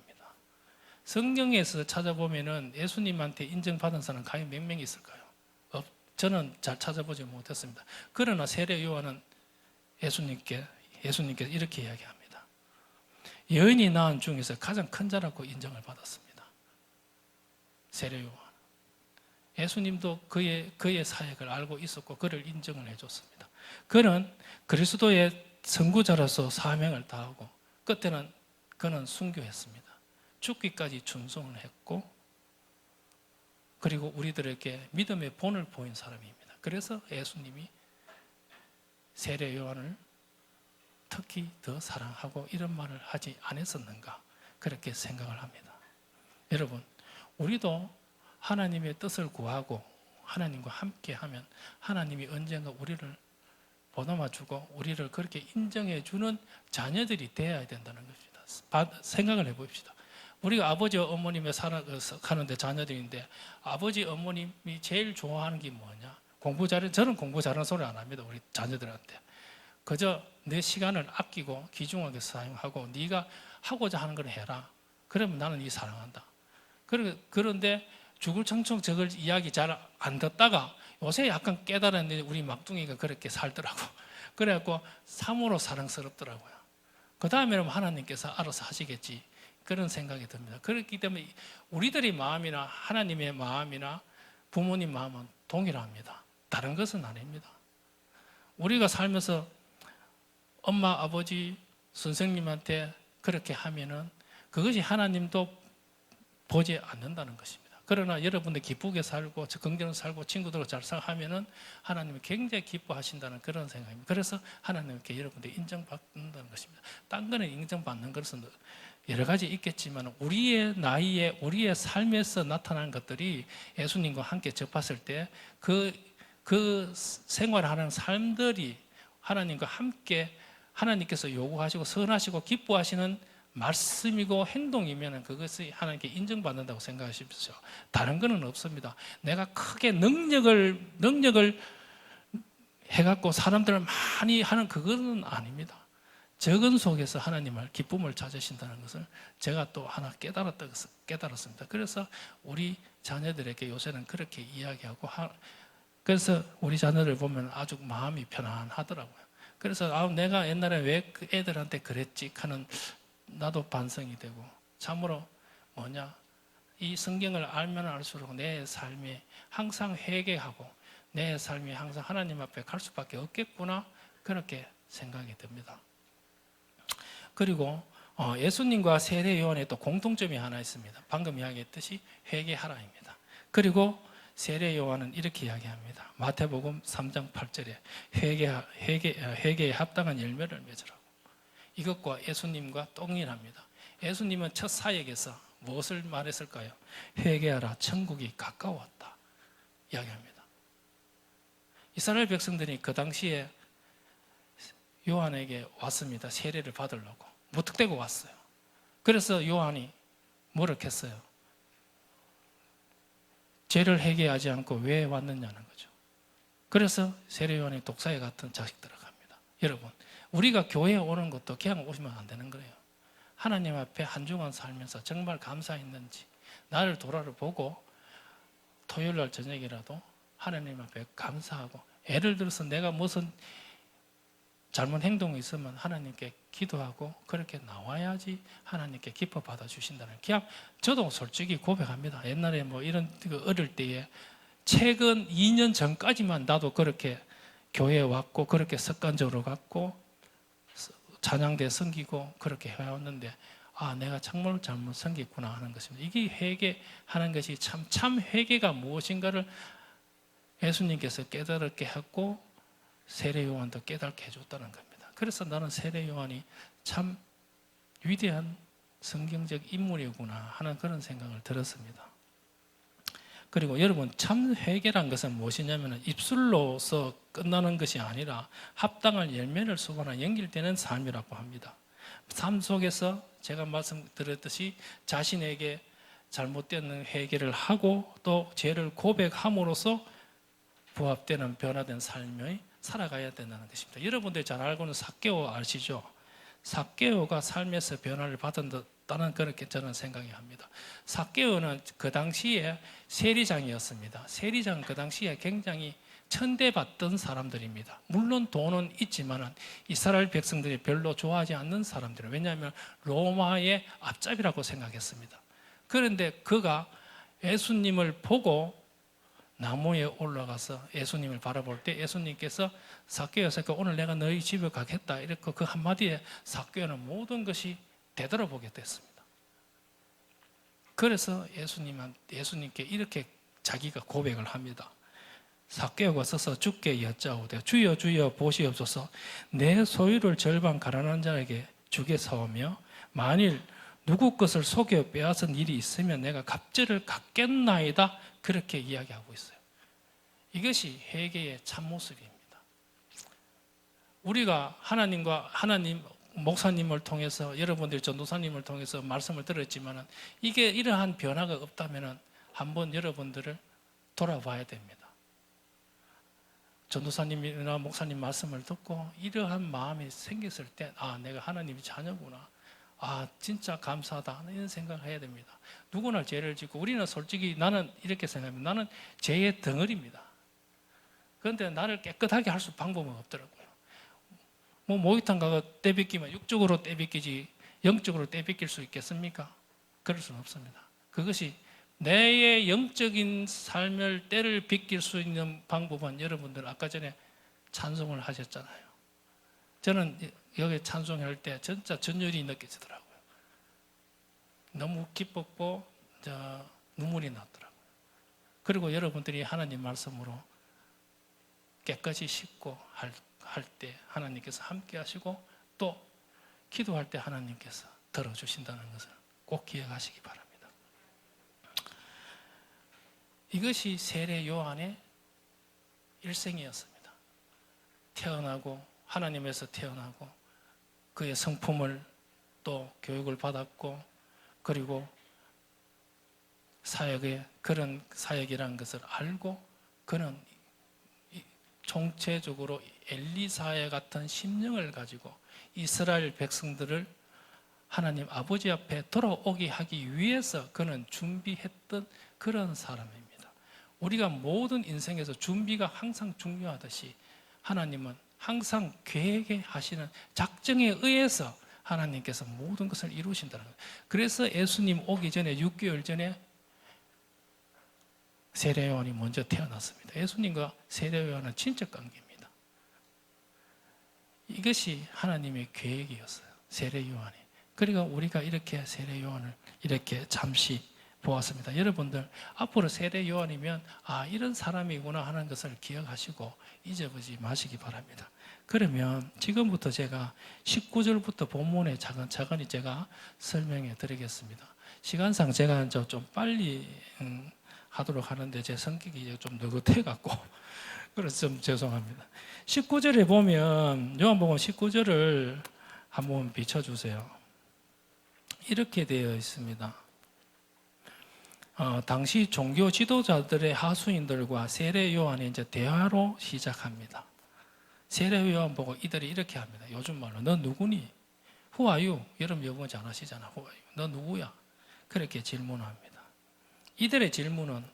성경에서 찾아보면은 예수님한테 인정받은 사람 과연 몇 명 있을까요? 저는 잘 찾아보지 못했습니다. 그러나 세례 요한은 예수님께서 이렇게 이야기합니다. 여인이 낳은 중에서 가장 큰 자라고 인정을 받았습니다. 세례 요한. 예수님도 그의 사역을 알고 있었고 그를 인정을 해줬습니다. 그는 그리스도의 선구자로서 사명을 다하고 끝에는 그는 순교했습니다. 죽기까지 충성을 했고 그리고 우리들에게 믿음의 본을 보인 사람입니다. 그래서 예수님이 세례 요한을 특히 더 사랑하고 이런 말을 하지 않았었는가 그렇게 생각을 합니다. 여러분, 우리도 하나님의 뜻을 구하고 하나님과 함께하면 하나님이 언젠가 우리를 보듬어주고 우리를 그렇게 인정해주는 자녀들이 되어야 된다는 것입니다. 생각을 해봅시다. 우리가 아버지 어머님의 살아가는데 자녀들인데 아버지 어머님이 제일 좋아하는 게 뭐냐? 저는 공부 잘하는 소리 안 합니다. 우리 자녀들한테. 그저 내 시간을 아끼고 귀중하게 사용하고 네가 하고자 하는 걸 해라. 그러면 나는 네 사랑한다. 그런데 죽을 청청 저걸 이야기 잘 안 듣다가 요새 약간 깨달았는데 우리 막둥이가 그렇게 살더라고. 그래갖고 참으로 사랑스럽더라고요. 그 다음에는 하나님께서 알아서 하시겠지. 그런 생각이 듭니다. 그렇기 때문에 우리들의 마음이나 하나님의 마음이나 부모님 마음은 동일합니다. 다른 것은 아닙니다. 우리가 살면서 엄마, 아버지, 선생님한테 그렇게 하면은 그것이 하나님도 보지 않는다는 것입니다. 그러나 여러분들 기쁘게 살고 긍정적으로 살고 친구들과 잘 살아가면은 하나님이 굉장히 기뻐하신다는 그런 생각입니다. 그래서 하나님께 여러분들 인정받는다는 것입니다. 딴 거는 인정받는 것은 여러 가지 있겠지만 우리의 나이에 우리의 삶에서 나타나는 것들이 예수님과 함께 접했을 때 그 생활하는 삶들이 하나님과 함께 하나님께서 요구하시고 선하시고 기뻐하시는 말씀이고 행동이면 그것이 하나님께 인정받는다고 생각하십시오. 다른 거는 없습니다. 내가 크게 능력을 해갖고 사람들을 많이 하는 그거는 아닙니다. 적은 속에서 하나님을 기쁨을 찾으신다는 것을 제가 또 하나 깨달았습니다. 그래서 우리 자녀들에게 요새는 그렇게 이야기하고 그래서 우리 자녀들 보면 아주 마음이 편안하더라고요. 그래서 내가 옛날에 왜 그 애들한테 그랬지 하는 나도 반성이 되고 참으로 이 성경을 알면 알수록 내 삶이 항상 회개하고 내 삶이 항상 하나님 앞에 갈 수밖에 없겠구나 그렇게 생각이 듭니다. 그리고 예수님과 세례 요한의 또 공통점이 하나 있습니다. 방금 이야기했듯이 회개하라입니다. 그리고 세례 요한은 이렇게 이야기합니다. 마태복음 3장 8절에 회개에 합당한 열매를 맺으라고. 이것과 예수님과 동일합니다. 예수님은 첫 사역에서 무엇을 말했을까요? 회개하라, 천국이 가까웠다 이야기합니다. 이스라엘 백성들이 그 당시에 요한에게 왔습니다. 세례를 받으려고 무턱대고 왔어요. 그래서 요한이 뭐를 했어요? 죄를 회개하지 않고 왜 왔느냐는 거죠. 그래서 세례요한이 독사에 같은 자식 들어갑니다. 여러분, 우리가 교회에 오는 것도 그냥 오시면 안 되는 거예요. 하나님 앞에 한 주간 살면서 정말 감사했는지 나를 돌아보고 토요일 날 저녁이라도 하나님 앞에 감사하고, 예를 들어서 내가 무슨 잘못 행동이 있으면 하나님께 기도하고 그렇게 나와야지 하나님께 기뻐 받아 주신다는, 그냥 저도 솔직히 고백합니다. 옛날에 뭐 이런 어릴 때에 최근 2년 전까지만 나도 그렇게 교회에 왔고 그렇게 습관적으로 갔고 찬양대 섬기고 그렇게 해왔는데, 아, 내가 정말 잘못 섬겼구나 하는 것입니다. 이게 회개하는 것이 참 회개가 무엇인가를 예수님께서 깨달게 했고 세례 요한도 깨닫게 해줬다는 겁니다. 그래서 나는 세례 요한이 참 위대한 성경적 인물이구나 하는 그런 생각을 들었습니다. 그리고 여러분, 참 회개란 것은 무엇이냐면 입술로서 끝나는 것이 아니라 합당한 열매를 수반하여 연결되는 삶이라고 합니다. 삶 속에서 제가 말씀드렸듯이 자신에게 잘못된 회개를 하고 또 죄를 고백함으로써 부합되는 변화된 삶을 살아가야 된다는 것입니다. 여러분들 잘 알고는 삭개오 아시죠? 삭개오가 삶에서 변화를 받았다는 그렇게 저는 생각이 합니다. 삭개오는 그 당시에 세리장이었습니다. 세리장은 그 당시에 굉장히 천대받던 사람들입니다. 물론 돈은 있지만 이스라엘 백성들이 별로 좋아하지 않는 사람들이에요. 왜냐하면 로마의 앞잡이라고 생각했습니다. 그런데 그가 예수님을 보고 나무에 올라가서 예수님을 바라볼 때 예수님께서 삭개오에서 오늘 내가 너희 집에 가겠다 이렇게 그 한마디에 삭개오는 모든 것이 되돌아보게 됐습니다. 그래서 예수님께 이렇게 자기가 고백을 합니다. 삭개오가 서서 주께 여짜오되 주여 주여 보시옵소서, 내 소유를 절반 가난한 자에게 주게 사오며 만일 누구 것을 속여 빼앗은 일이 있으면 내가 갑절을 갖겠나이다, 그렇게 이야기하고 있어요. 이것이 회개의 참모습입니다. 우리가 하나님 목사님을 통해서, 여러분들 전도사님을 통해서 말씀을 들었지만 이게 이러한 변화가 없다면 한번 여러분들을 돌아봐야 됩니다. 전도사님이나 목사님 말씀을 듣고 이러한 마음이 생겼을 때, 아, 내가 하나님의 자녀구나, 아, 진짜 감사하다, 이런 생각을 해야 됩니다. 누구나 죄를 짓고, 우리는 솔직히 나는 이렇게 생각합니다. 나는 죄의 덩어리입니다. 그런데 나를 깨끗하게 할 수 방법은 없더라고요. 뭐 목욕탕 가서 떼빗기면 육적으로 떼빗기지 영적으로 떼빗길 수 있겠습니까? 그럴 수는 없습니다. 그것이 내 영적인 삶을 때를 빗길 수 있는 방법은 여러분들 아까 전에 찬송을 하셨잖아요. 저는 여기 찬송할 때 진짜 전율이 느껴지더라고요. 너무 기뻤고 눈물이 났더라고요. 그리고 여러분들이 하나님 말씀으로 깨끗이 씻고 할 때 하나님께서 함께 하시고 또 기도할 때 하나님께서 들어주신다는 것을 꼭 기억하시기 바랍니다. 이것이 세례 요한의 일생이었습니다. 태어나고 하나님에서 태어나고 그의 성품을 또 교육을 받았고, 그리고 사역의 그런 사역이라는 것을 알고 그는 총체적으로 엘리사의 같은 심령을 가지고 이스라엘 백성들을 하나님 아버지 앞에 돌아오게 하기 위해서 그는 준비했던 그런 사람입니다. 우리가 모든 인생에서 준비가 항상 중요하듯이 하나님은 항상 계획하시는 작정에 의해서 하나님께서 모든 것을 이루신다는 거예요. 그래서 예수님 오기 전에 6개월 전에 세례 요한이 먼저 태어났습니다. 예수님과 세례 요한은 친척 관계입니다. 이것이 하나님의 계획이었어요. 세례 요한이. 그러니까 우리가 이렇게 세례 요한을 이렇게 잠시 보았습니다. 여러분들 앞으로 세례 요한이면 아, 이런 사람이구나 하는 것을 기억하시고 잊어버리지 마시기 바랍니다. 그러면 지금부터 제가 19절부터 본문에 차근차근히 제가 설명해 드리겠습니다. 시간상 제가 좀 빨리 하도록 하는데 제 성격이 좀 느긋해 갖고 그래서 좀 죄송합니다. 19절에 보면 요한복음 19절을 한번 비춰주세요. 이렇게 되어 있습니다. 당시 종교 지도자들의 하수인들과 세례 요한이 이제 대화로 시작합니다. 세례 요한 보고 이들이 이렇게 합니다. 요즘 말로 너 누구니? Who are you? 여러분 영어 잘 아시잖아. Who are you? 너 누구야? 그렇게 질문합니다. 이들의 질문은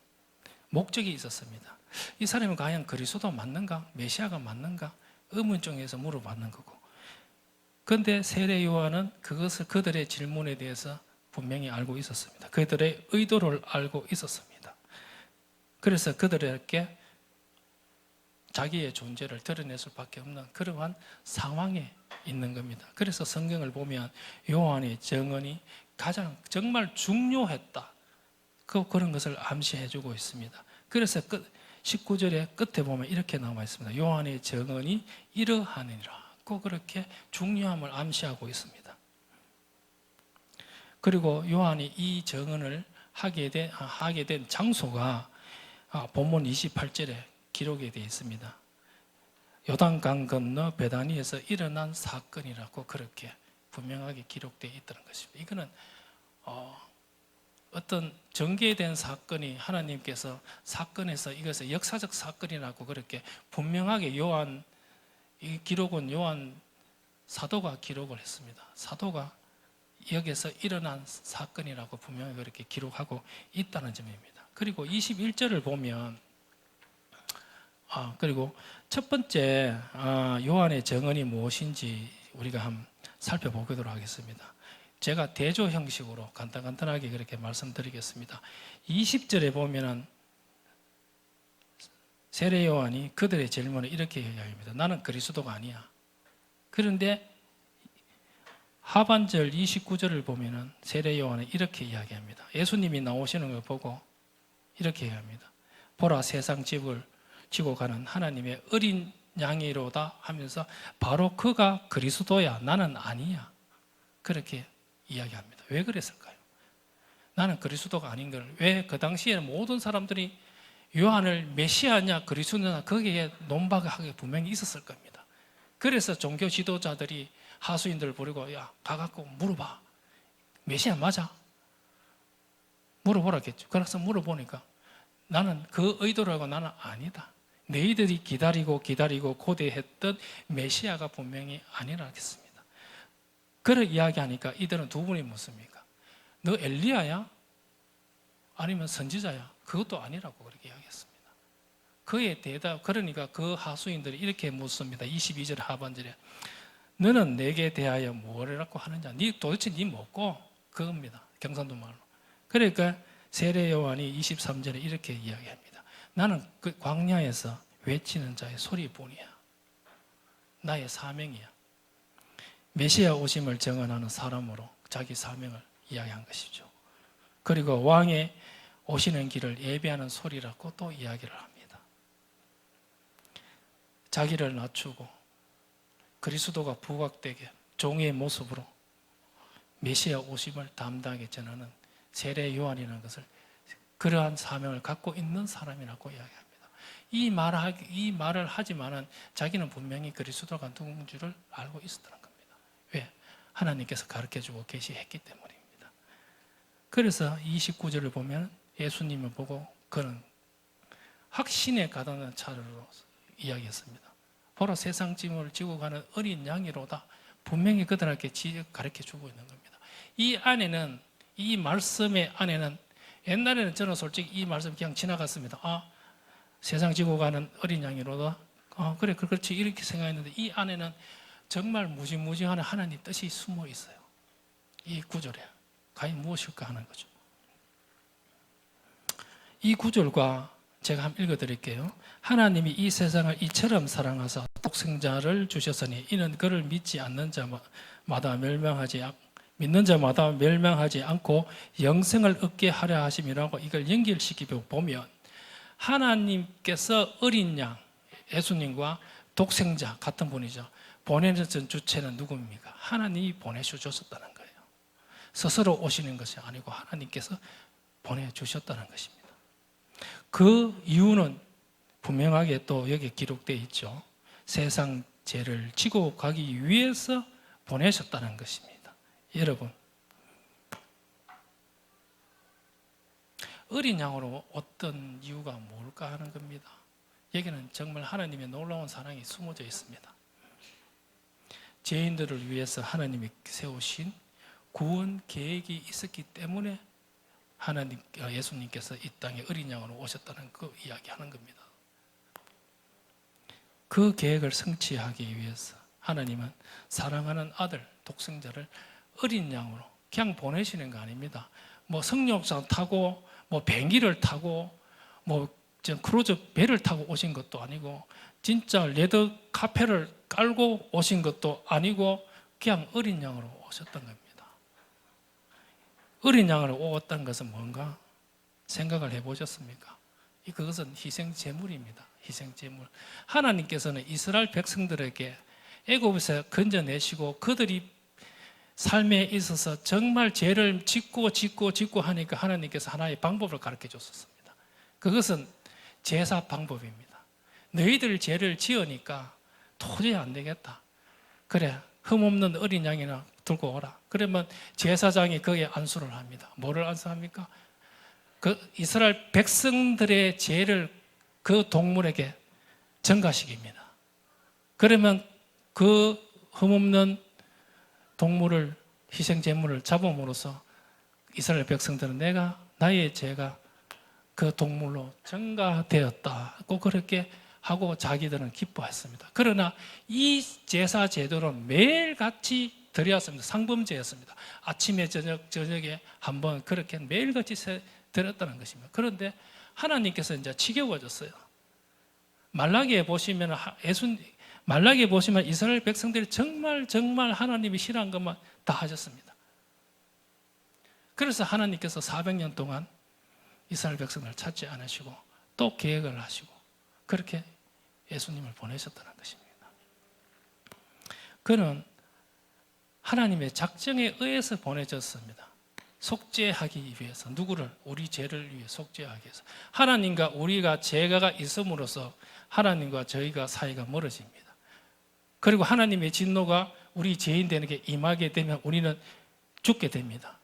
목적이 있었습니다. 이 사람이 과연 그리스도 맞는가? 메시아가 맞는가? 의문점에서 물어봤는 거고. 그런데 세례 요한은 그들의 질문에 대해서 분명히 알고 있었습니다. 그들의 의도를 알고 있었습니다. 그래서 그들에게 자기의 존재를 드러낼 수밖에 없는 그러한 상황에 있는 겁니다. 그래서 성경을 보면 요한의 증언이 가장 정말 중요했다. 그런 것을 암시해주고 있습니다. 그래서 19절의 끝에 보면 이렇게 나와 있습니다. 요한의 증언이 이러하니라. 꼭 그렇게 중요함을 암시하고 있습니다. 그리고 요한이 이 증언을 하게 된 장소가 본문 28절에 기록이 되어 있습니다. 요단강 건너 베다니에서 일어난 사건이라고 그렇게 분명하게 기록되어 있다는 것입니다. 이거는 어떤 전개된 사건이 하나님께서 사건에서 이것을 역사적 사건이라고 그렇게 분명하게 이 기록은 요한 사도가 기록을 했습니다. 사도가 여기서 일어난 사건이라고 분명히 그렇게 기록하고 있다는 점입니다. 그리고 21절을 보면 그리고 첫 번째 요한의 증언이 무엇인지 우리가 한번 살펴보도록 하겠습니다. 제가 대조 형식으로 간단하게 그렇게 말씀드리겠습니다. 20절에 보면은 세례 요한이 그들의 질문을 이렇게 이야기합니다. 나는 그리스도가 아니야. 그런데 하반절 29절을 보면은 세례 요한은 이렇게 이야기합니다. 예수님이 나오시는 걸 보고 이렇게 이야기합니다. 보라, 세상 집을 지고 가는 하나님의 어린 양이로다 하면서 바로 그가 그리스도야, 나는 아니야. 그렇게 이야기합니다. 왜 그랬을까요? 나는 그리스도가 아닌 걸 왜 그 당시에는 모든 사람들이 요한을 메시아냐 그리스도냐 거기에 논박하게 분명히 있었을 겁니다. 그래서 종교 지도자들이 하수인들을 부르고 야 가갖고 물어봐. 메시아 맞아? 물어보라겠죠. 그래서 물어보니까 나는 그 의도를 하고 나는 아니다. 너희들이 기다리고 고대했던 메시아가 분명히 아니라 하겠습니다. 그런 이야기하니까 이들은 두 분이 묻습니까? 너 엘리야야? 아니면 선지자야? 그것도 아니라고 그렇게 이야기했습니다. 그의 대답, 그러니까 그 하수인들이 이렇게 묻습니다. 22절 하반절에 너는 내게 대하여 뭐라고 하느냐? 도대체 네 뭐고? 그겁니다. 경상도 말로. 그러니까 세례 요한이 23절에 이렇게 이야기합니다. 나는 그 광야에서 외치는 자의 소리뿐이야. 나의 사명이야. 메시아 오심을 증언하는 사람으로 자기 사명을 이야기한 것이죠. 그리고 왕의 오시는 길을 예배하는 소리라고 또 이야기를 합니다. 자기를 낮추고 그리스도가 부각되게 종의 모습으로 메시아 오심을 담당하게 전하는 세례 요한이라는 것을 그러한 사명을 갖고 있는 사람이라고 이야기합니다. 이 말을 하지만은 자기는 분명히 그리스도가 누군 줄을 알고 있었다는 겁니다. 왜? 하나님께서 가르쳐주고 계시했기 때문입니다. 그래서 29절을 보면 예수님을 보고 그는 확신에 가다는 차례로 이야기했습니다. 보라, 세상 짐을 지고 가는 어린 양이로다. 분명히 그들에게 가르쳐주고 있는 겁니다. 이 안에는, 이 말씀의 안에는 옛날에는 저는 솔직히 이 말씀 그냥 지나갔습니다. 세상 지고 가는 어린 양이로다. 그래, 그렇지. 이렇게 생각했는데 이 안에는 정말 무지무지한 하나님 뜻이 숨어 있어요. 이 구절에. 과연 무엇일까 하는 거죠. 이 구절과 제가 한번 읽어드릴게요. 하나님이 이 세상을 이처럼 사랑하사 독생자를 주셨으니 이는 그를 믿지 않는 자마다 믿는 자마다 멸망하지 않고 영생을 얻게 하려 하심이라고 이걸 연결시키고 보면 하나님께서 어린 양 예수님과 독생자 같은 분이죠. 보내주신 주체는 누굽니까? 하나님이 보내주셨다는 거예요. 스스로 오시는 것이 아니고 하나님께서 보내주셨다는 것입니다. 그 이유는 분명하게 또 여기 기록되어 있죠. 세상 죄를 지고 가기 위해서 보내셨다는 것입니다. 여러분, 어린 양으로 어떤 이유가 뭘까 하는 겁니다. 여기는 정말 하나님의 놀라운 사랑이 숨어져 있습니다. 죄인들을 위해서 하나님이 세우신 구원 계획이 있었기 때문에 예수님께서 이 땅에 어린 양으로 오셨다는 그 이야기하는 겁니다. 그 계획을 성취하기 위해서 하나님은 사랑하는 아들, 독생자를 어린 양으로 그냥 보내시는 거 아닙니다. 뭐 승용차 타고 뭐 비행기를 타고 뭐 크루즈 배를 타고 오신 것도 아니고 진짜 레드 카펫을 깔고 오신 것도 아니고 그냥 어린 양으로 오셨던 겁니다. 어린 양으로 오었다는 것은 뭔가 생각을 해보셨습니까? 그것은 희생 제물입니다. 희생 제물. 하나님께서는 이스라엘 백성들에게 애굽에서 건져내시고 그들이 삶에 있어서 정말 죄를 짓고 하니까 하나님께서 하나의 방법을 가르쳐 줬었습니다. 그것은 제사 방법입니다. 너희들 죄를 지으니까 도저히 안 되겠다. 그래, 흠없는 어린 양이나 들고 오라. 그러면 제사장이 거기에 안수를 합니다. 뭐를 안수합니까? 그 이스라엘 백성들의 죄를 그 동물에게 전가시킵니다. 그러면 그 흠없는 동물을 희생 제물을 잡음으로써 이스라엘 백성들은 나의 죄가 그 동물로 전가되었다고 그렇게 하고 자기들은 기뻐했습니다. 그러나 이 제사 제도는 매일같이 드렸습니다. 상범제였습니다. 아침에 저녁에 한번 그렇게 매일같이 드렸다는 것입니다. 그런데 하나님께서 이제 지겨워졌어요. 말라기에 보시면 이스라엘 백성들이 정말 하나님이 싫어한 것만 다 하셨습니다. 그래서 하나님께서 400년 동안 이스라엘 백성을 찾지 않으시고 또 계획을 하시고 그렇게 예수님을 보내셨다는 것입니다. 그는 하나님의 작정에 의해서 보내졌습니다. 속죄하기 위해서, 누구를? 우리 죄를 위해 속죄하기 위해서. 하나님과 우리가 죄가 있음으로써 하나님과 저희가 사이가 멀어집니다. 그리고 하나님의 진노가 우리 죄인들에게 임하게 되면 우리는 죽게 됩니다.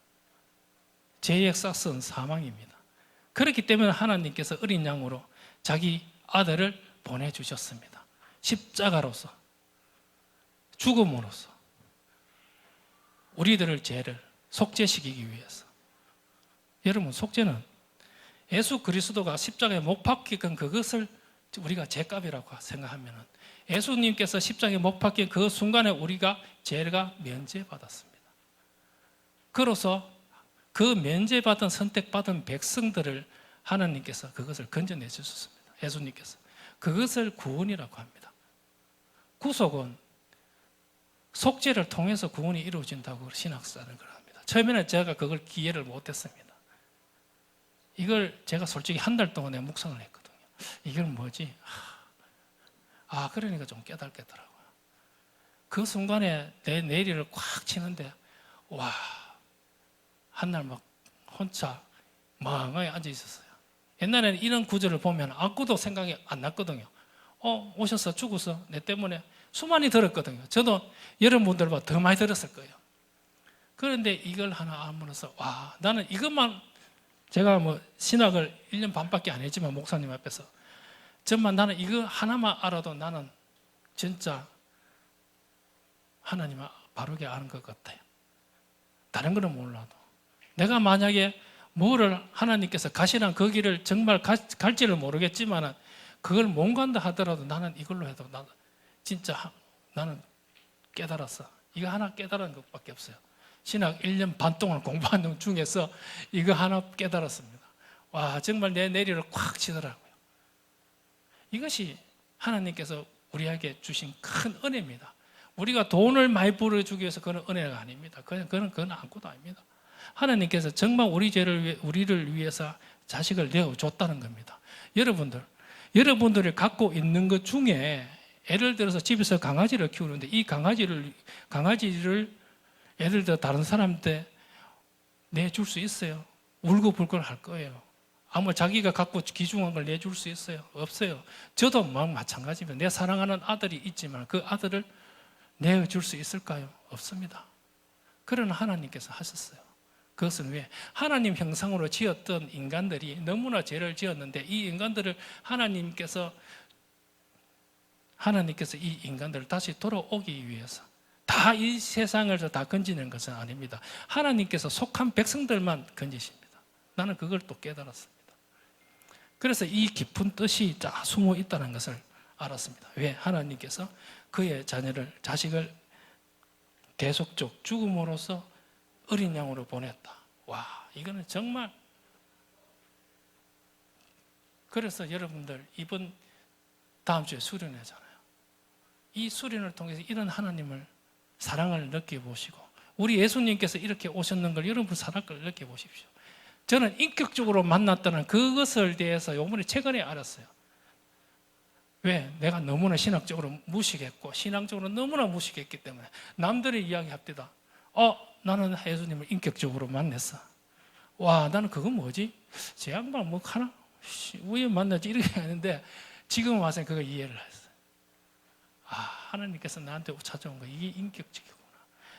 죄의 싹은 사망입니다. 그렇기 때문에 하나님께서 어린 양으로 자기 아들을 보내주셨습니다. 십자가로서, 죽음으로써 우리들의 죄를 속죄시키기 위해서. 여러분, 속죄는 예수 그리스도가 십자가에 못 박히건 그것을 우리가 죄값이라고 생각하면 예수님께서 십자가에 못 박힌 그 순간에 우리가 죄가 면제받았습니다. 그로서 그 면제받은 선택받은 백성들을 하나님께서 그것을 건져내 주셨습니다. 예수님께서 그것을 구원이라고 합니다. 구속은 속죄를 통해서 구원이 이루어진다고 신학사는 걸 합니다. 처음에는 제가 그걸 이해를 못했습니다. 이걸 제가 솔직히 한 달 동안 내가 묵상을 했거든요. 이걸 뭐지? 그러니까 좀 깨닫겠더라고요. 그 순간에 내 내리를 꽉 치는데 한날 막 혼자 멍하니 앉아 있었어요. 옛날에는 이런 구절을 보면 아무것도 생각이 안 났거든요. 오셔서 죽어서 내 때문에 수많이 들었거든요. 저도 여러분들보다 더 많이 들었을 거예요. 그런데 이걸 하나 알므로써 나는 이것만, 제가 뭐 신학을 1년 반밖에 안 했지만 목사님 앞에서 정말 나는 이거 하나만 알아도 나는 진짜 하나님을 바르게 아는 것 같아요. 다른 거는 몰라도. 내가 만약에 뭐를 하나님께서 가시란 그 길을 정말 갈지를 모르겠지만 그걸 못 간다 하더라도 나는 이걸로 해도 나는 깨달았어. 이거 하나 깨달은 것밖에 없어요. 신학 1년 반 동안 공부하는 중에서 이거 하나 깨달았습니다. 정말 내 내리를 콱 치더라고요. 이것이 하나님께서 우리에게 주신 큰 은혜입니다. 우리가 돈을 많이 벌어주기 위해서 그런 은혜가 아닙니다. 그건 아무것도 아닙니다. 하나님께서 정말 우리를 위해서 자식을 내어줬다는 겁니다. 여러분들이 갖고 있는 것 중에 예를 들어서 집에서 강아지를 키우는데 이 강아지를 예를 들어 다른 사람한테 내줄 수 있어요? 울고불고 할 거예요. 아마 자기가 갖고 귀중한 걸 내줄 수 있어요? 없어요. 저도 마찬가지입니다. 내 사랑하는 아들이 있지만 그 아들을 내줄 수 있을까요? 없습니다. 그러나 하나님께서 하셨어요. 그것은 왜? 하나님 형상으로 지었던 인간들이 너무나 죄를 지었는데 이 인간들을 하나님께서 이 인간들을 다시 돌아오기 위해서 다 이 세상을 다 건지는 것은 아닙니다. 하나님께서 속한 백성들만 건지십니다. 나는 그걸 또 깨달았습니다. 그래서 이 깊은 뜻이 다 숨어 있다는 것을 알았습니다. 왜? 하나님께서 그의 자식을 대속적 죽음으로써 어린 양으로 보냈다. 와, 이거는 정말. 그래서 여러분들 이번 다음 주에 수련회잖아요. 이 수련을 통해서 이런 하나님을 사랑을 느껴보시고 우리 예수님께서 이렇게 오셨는 걸 여러분 사랑을 느껴보십시오. 저는 인격적으로 만났다는 그것을 대해서 요번에 최근에 알았어요. 왜? 내가 너무나 신학적으로 무식했고 신앙적으로 너무나 무식했기 때문에 남들이 이야기합니다. 나는 예수님을 인격적으로 만났어. 와, 나는 그거 뭐지? 제 양반 뭐 하나? 우연 만나지 이렇게 하는데 지금 와서 그걸 이해를 했어요. 하나님께서 나한테 찾아온 거 이게 인격적이구나.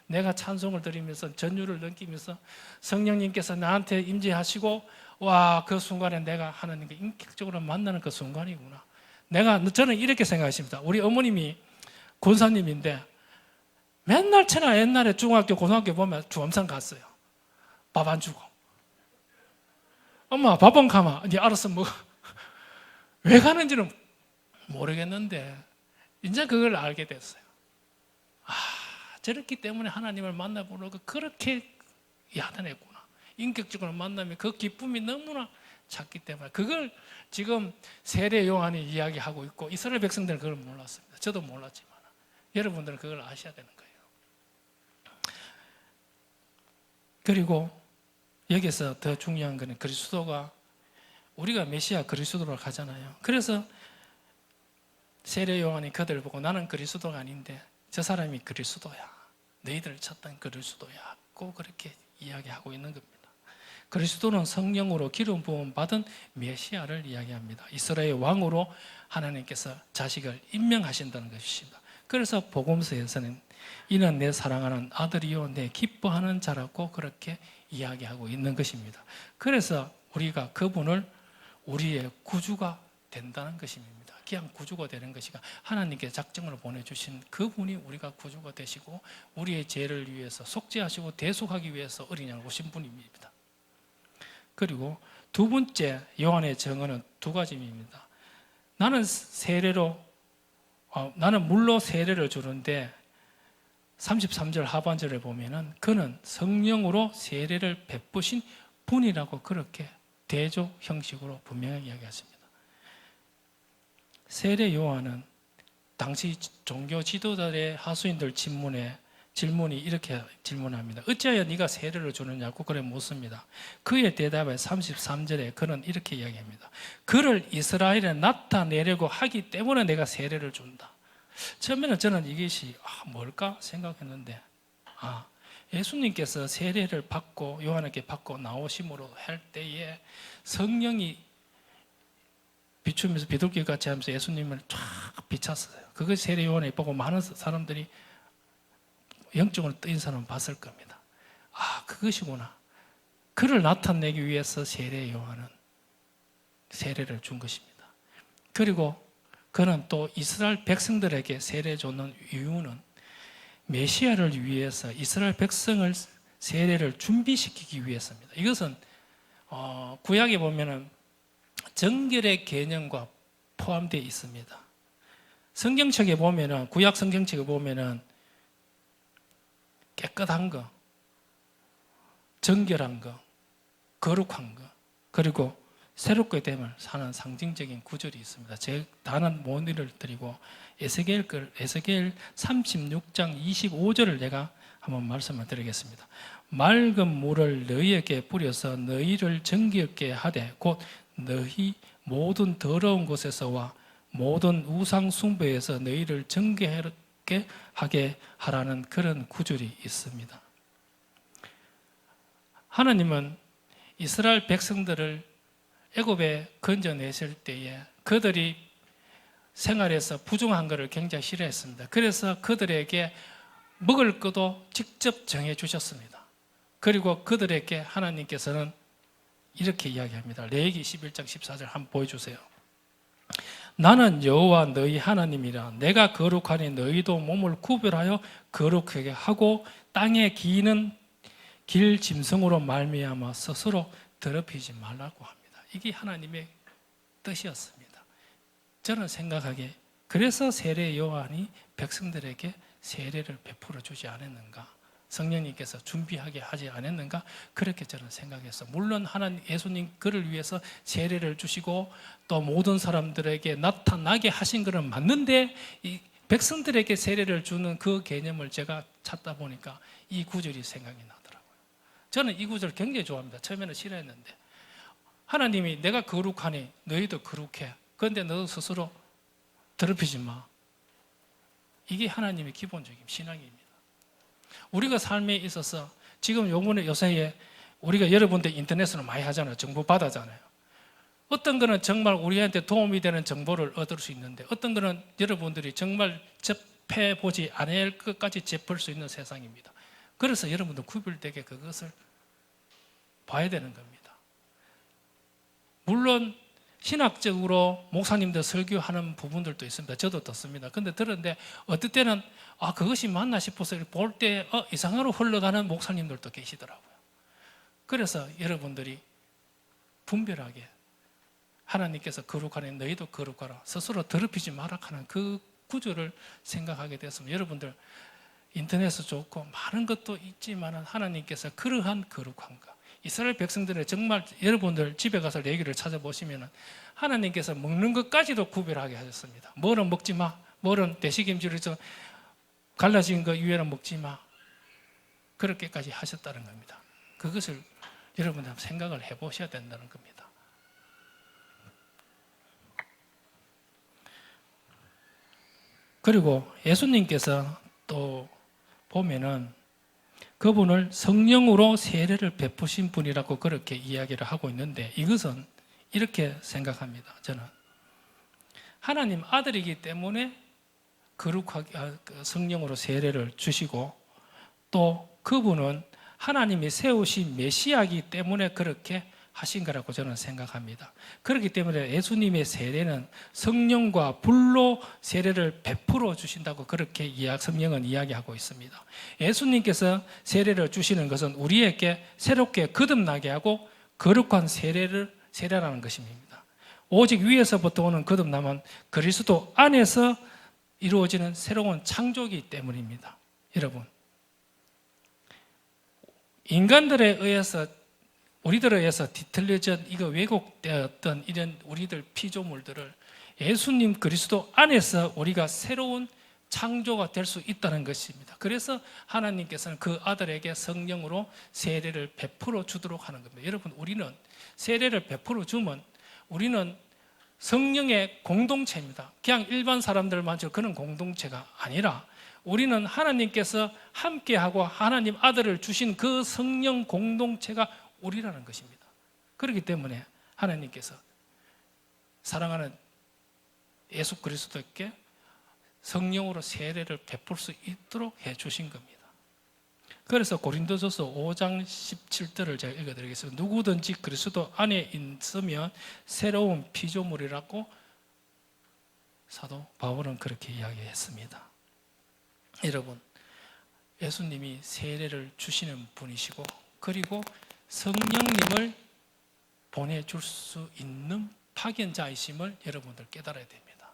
내가 찬송을 드리면서 전율을 느끼면서 성령님께서 나한테 임재하시고 와, 그 순간에 내가 하나님께 인격적으로 만나는 그 순간이구나. 저는 이렇게 생각했습니다. 우리 어머님이 권사님인데 맨날 채나 옛날에 중학교, 고등학교 보면 주엄상 갔어요. 밥 안 주고. 엄마, 밥 안 가마. 네 알아서 먹어. 왜 가는지는 모르겠는데, 이제 그걸 알게 됐어요. 저렇기 때문에 하나님을 만나보는 거 그렇게 야단했구나. 인격적으로 만나면 그 기쁨이 너무나 작기 때문에 그걸 지금 세례 요한이 이야기하고 있고 이스라엘 백성들은 그걸 몰랐습니다. 저도 몰랐지만 여러분들은 그걸 아셔야 되는 거예요. 그리고 여기서 더 중요한 것은 그리스도가 우리가 메시아 그리스도로 가잖아요. 그래서 세례 요한이 그들을 보고 나는 그리스도가 아닌데 저 사람이 그리스도야. 너희들을 찾던 그리스도야. 꼭 그렇게 이야기하고 있는 겁니다. 그리스도는 성령으로 기름 부음 받은 메시아를 이야기합니다. 이스라엘 왕으로 하나님께서 자식을 임명하신다는 것입니다. 그래서 복음서에서는 이는 내 사랑하는 아들이요 내 기뻐하는 자라고 그렇게 이야기하고 있는 것입니다. 그래서 우리가 그분을 우리의 구주가 된다는 것입니다. 그냥 구주가 되는 것이가 하나님께 작정을 보내주신 그분이 우리가 구주가 되시고 우리의 죄를 위해서 속죄하시고 대속하기 위해서 어린 양을 오신 분입니다. 그리고 두 번째 요한의 증언은 두 가지입니다. 나는 물로 세례를 주는데 33절 하반절에 보면은 그는 성령으로 세례를 베푸신 분이라고 그렇게 대조 형식으로 분명하게 이야기했습니다. 세례 요한은 당시 종교 지도자의 하수인들 질문이 이렇게 질문합니다. 어찌하여 네가 세례를 주느냐고 그래 묻습니다. 그의 대답에 33절에 그는 이렇게 이야기합니다. 그를 이스라엘에 나타내려고 하기 때문에 내가 세례를 준다. 처음에는 저는 이것이 뭘까 생각했는데 예수님께서 세례를 받고 요한에게 받고 나오심으로 할 때에 성령이 비추면서 비둘기 같이 하면서 예수님을 쫙 비쳤어요. 그걸 세례 요한에 보고 많은 사람들이 영적으로 뜨인 사람은 봤을 겁니다. 그것이구나. 그를 나타내기 위해서 세례 요한은 세례를 준 것입니다. 그리고 그는 또 이스라엘 백성들에게 세례 줬는 이유는 메시아를 위해서 이스라엘 백성을 세례를 준비시키기 위해서입니다. 이것은 구약에 보면은 정결의 개념과 포함되어 있습니다. 성경책에 보면은 구약 성경책에 보면은 깨끗한 거, 정결한 거, 거룩한 거, 그리고 새롭게 됨을 사는 상징적인 구절이 있습니다. 제 단한 모니를 드리고 에스겔 36장 25절을 제가 한번 말씀을 드리겠습니다. 맑은 물을 너희에게 뿌려서 너희를 정결케 하되 곧 너희 모든 더러운 곳에서와 모든 우상 숭배에서 너희를 정결케 하게 하라는 그런 구절이 있습니다. 하나님은 이스라엘 백성들을 애굽에 건져내실 때에 그들이 생활에서 부정한 것을 굉장히 싫어했습니다. 그래서 그들에게 먹을 것도 직접 정해 주셨습니다. 그리고 그들에게 하나님께서는 이렇게 이야기합니다. 레위기 11장 14절 한번 보여주세요. 나는 여호와 너희 하나님이라. 내가 거룩하니 너희도 몸을 구별하여 거룩하게 하고 땅에 기는 길 짐승으로 말미암아 스스로 더럽히지 말라고 합니다. 이게 하나님의 뜻이었습니다. 저는 생각하기에 그래서 세례 요한이 백성들에게 세례를 베풀어 주지 않았는가, 성령님께서 준비하게 하지 않았는가, 그렇게 저는 생각해서, 물론 하나님 예수님 그를 위해서 세례를 주시고 또 모든 사람들에게 나타나게 하신 것은 맞는데, 이 백성들에게 세례를 주는 그 개념을 제가 찾다 보니까 이 구절이 생각이 나더라고요. 저는 이 구절 굉장히 좋아합니다. 처음에는 싫어했는데, 하나님이 내가 거룩하니 너희도 거룩해. 그런데 너 스스로 더럽히지 마. 이게 하나님의 기본적인 신앙입니다. 우리가 삶에 있어서 지금 요새에 우리가 여러분들 인터넷으로 많이 하잖아요. 정보 받아잖아요. 어떤 거는 정말 우리한테 도움이 되는 정보를 얻을 수 있는데, 어떤 거는 여러분들이 정말 접해보지 않을 것까지 접할 수 있는 세상입니다. 그래서 여러분들 구별되게 그것을 봐야 되는 겁니다. 물론 신학적으로 목사님들 설교하는 부분들도 있습니다. 저도 듣습니다. 근데 들었는데 어떨 때는 그것이 맞나 싶어서 볼 때 이상하로 흘러가는 목사님들도 계시더라고요. 그래서 여러분들이 분별하게 하나님께서 거룩하니 너희도 거룩하라, 스스로 더럽히지 마라 하는 그 구절을 생각하게 됐으면, 여러분들 인터넷도 좋고 많은 것도 있지만 하나님께서 그러한 거룩한가, 이스라엘 백성들의 정말 여러분들 집에 가서 레위기를 찾아보시면 하나님께서 먹는 것까지도 구별하게 하셨습니다. 뭐는 먹지 마, 뭐는 대식임질을 갈라진 거 이외에는 먹지 마, 그렇게까지 하셨다는 겁니다. 그것을 여러분들 한번 생각을 해보셔야 된다는 겁니다. 그리고 예수님께서 또 보면은 그분을 성령으로 세례를 베푸신 분이라고 그렇게 이야기를 하고 있는데, 이것은 이렇게 생각합니다. 저는 하나님 아들이기 때문에 거룩하게 성령으로 세례를 주시고, 또 그분은 하나님이 세우신 메시아이기 때문에 그렇게 하신 거라고 저는 생각합니다. 그렇기 때문에 예수님의 세례는 성령과 불로 세례를 베풀어 주신다고 그렇게 성령은 이야기하고 있습니다. 예수님께서 세례를 주시는 것은 우리에게 새롭게 거듭나게 하고 거룩한 세례라는 것입니다. 오직 위에서부터 오는 거듭남은 그리스도 안에서 이루어지는 새로운 창조이기 때문입니다. 여러분, 인간들에 의해서, 우리들에 의해서 뒤틀려진 이거 왜곡되었던 이런 우리들 피조물들을 예수님 그리스도 안에서 우리가 새로운 창조가 될 수 있다는 것입니다. 그래서 하나님께서는 그 아들에게 성령으로 세례를 베풀어 주도록 하는 겁니다. 여러분, 우리는 세례를 베풀어 주면 우리는 성령의 공동체입니다. 그냥 일반 사람들만 그런 공동체가 아니라 우리는 하나님께서 함께하고 하나님 아들을 주신 그 성령 공동체가 우리라는 것입니다. 그렇기 때문에 하나님께서 사랑하는 예수 그리스도께 성령으로 세례를 베풀 수 있도록 해주신 겁니다. 그래서 고린도전서 5장 17절을 제가 읽어드리겠습니다. 누구든지 그리스도 안에 있으면 새로운 피조물이라고 사도 바울은 그렇게 이야기했습니다. 여러분, 예수님이 세례를 주시는 분이시고, 그리고 성령님을 보내줄 수 있는 파견자이심을 여러분들 깨달아야 됩니다.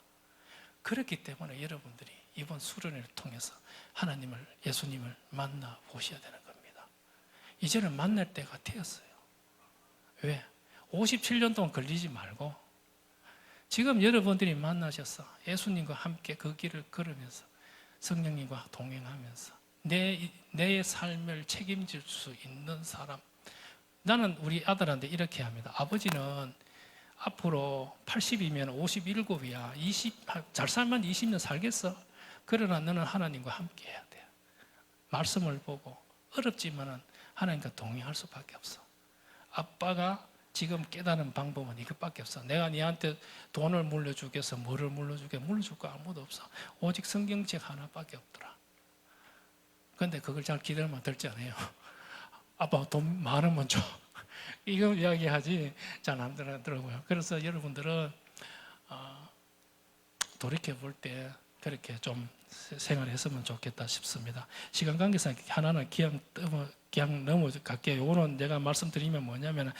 그렇기 때문에 여러분들이 이번 수련회를 통해서 하나님을, 예수님을 만나 보셔야 되는 겁니다. 이제는 만날 때가 되었어요. 왜? 57년 동안 걸리지 말고 지금 여러분들이 만나셔서 예수님과 함께 그 길을 걸으면서 성령님과 동행하면서 내 삶을 책임질 수 있는 사람. 나는 우리 아들한테 이렇게 합니다. 아버지는 앞으로 80이면 57이야. 잘 살면 20년 살겠어. 그러나 너는 하나님과 함께 해야 돼. 말씀을 보고 어렵지만은 하나님과 동행할 수밖에 없어. 아빠가 지금 깨닫는 방법은 이것밖에 없어. 내가 네한테 돈을 물려주겠어, 뭐를 물려줄 거 아무도 없어. 오직 성경책 하나밖에 없더라. 그런데 그걸 잘 기다리면 들지 않아요. 아빠 돈 많으면 줘. 이거 이야기하지 잘 안 들더라고요. 그래서 여러분들은 돌이켜 볼 때 그렇게 좀 생활했으면 좋겠다 싶습니다. 시간 관계상 하나는 그냥 넘어갈게요. 요거는 내가 말씀드리면 뭐냐면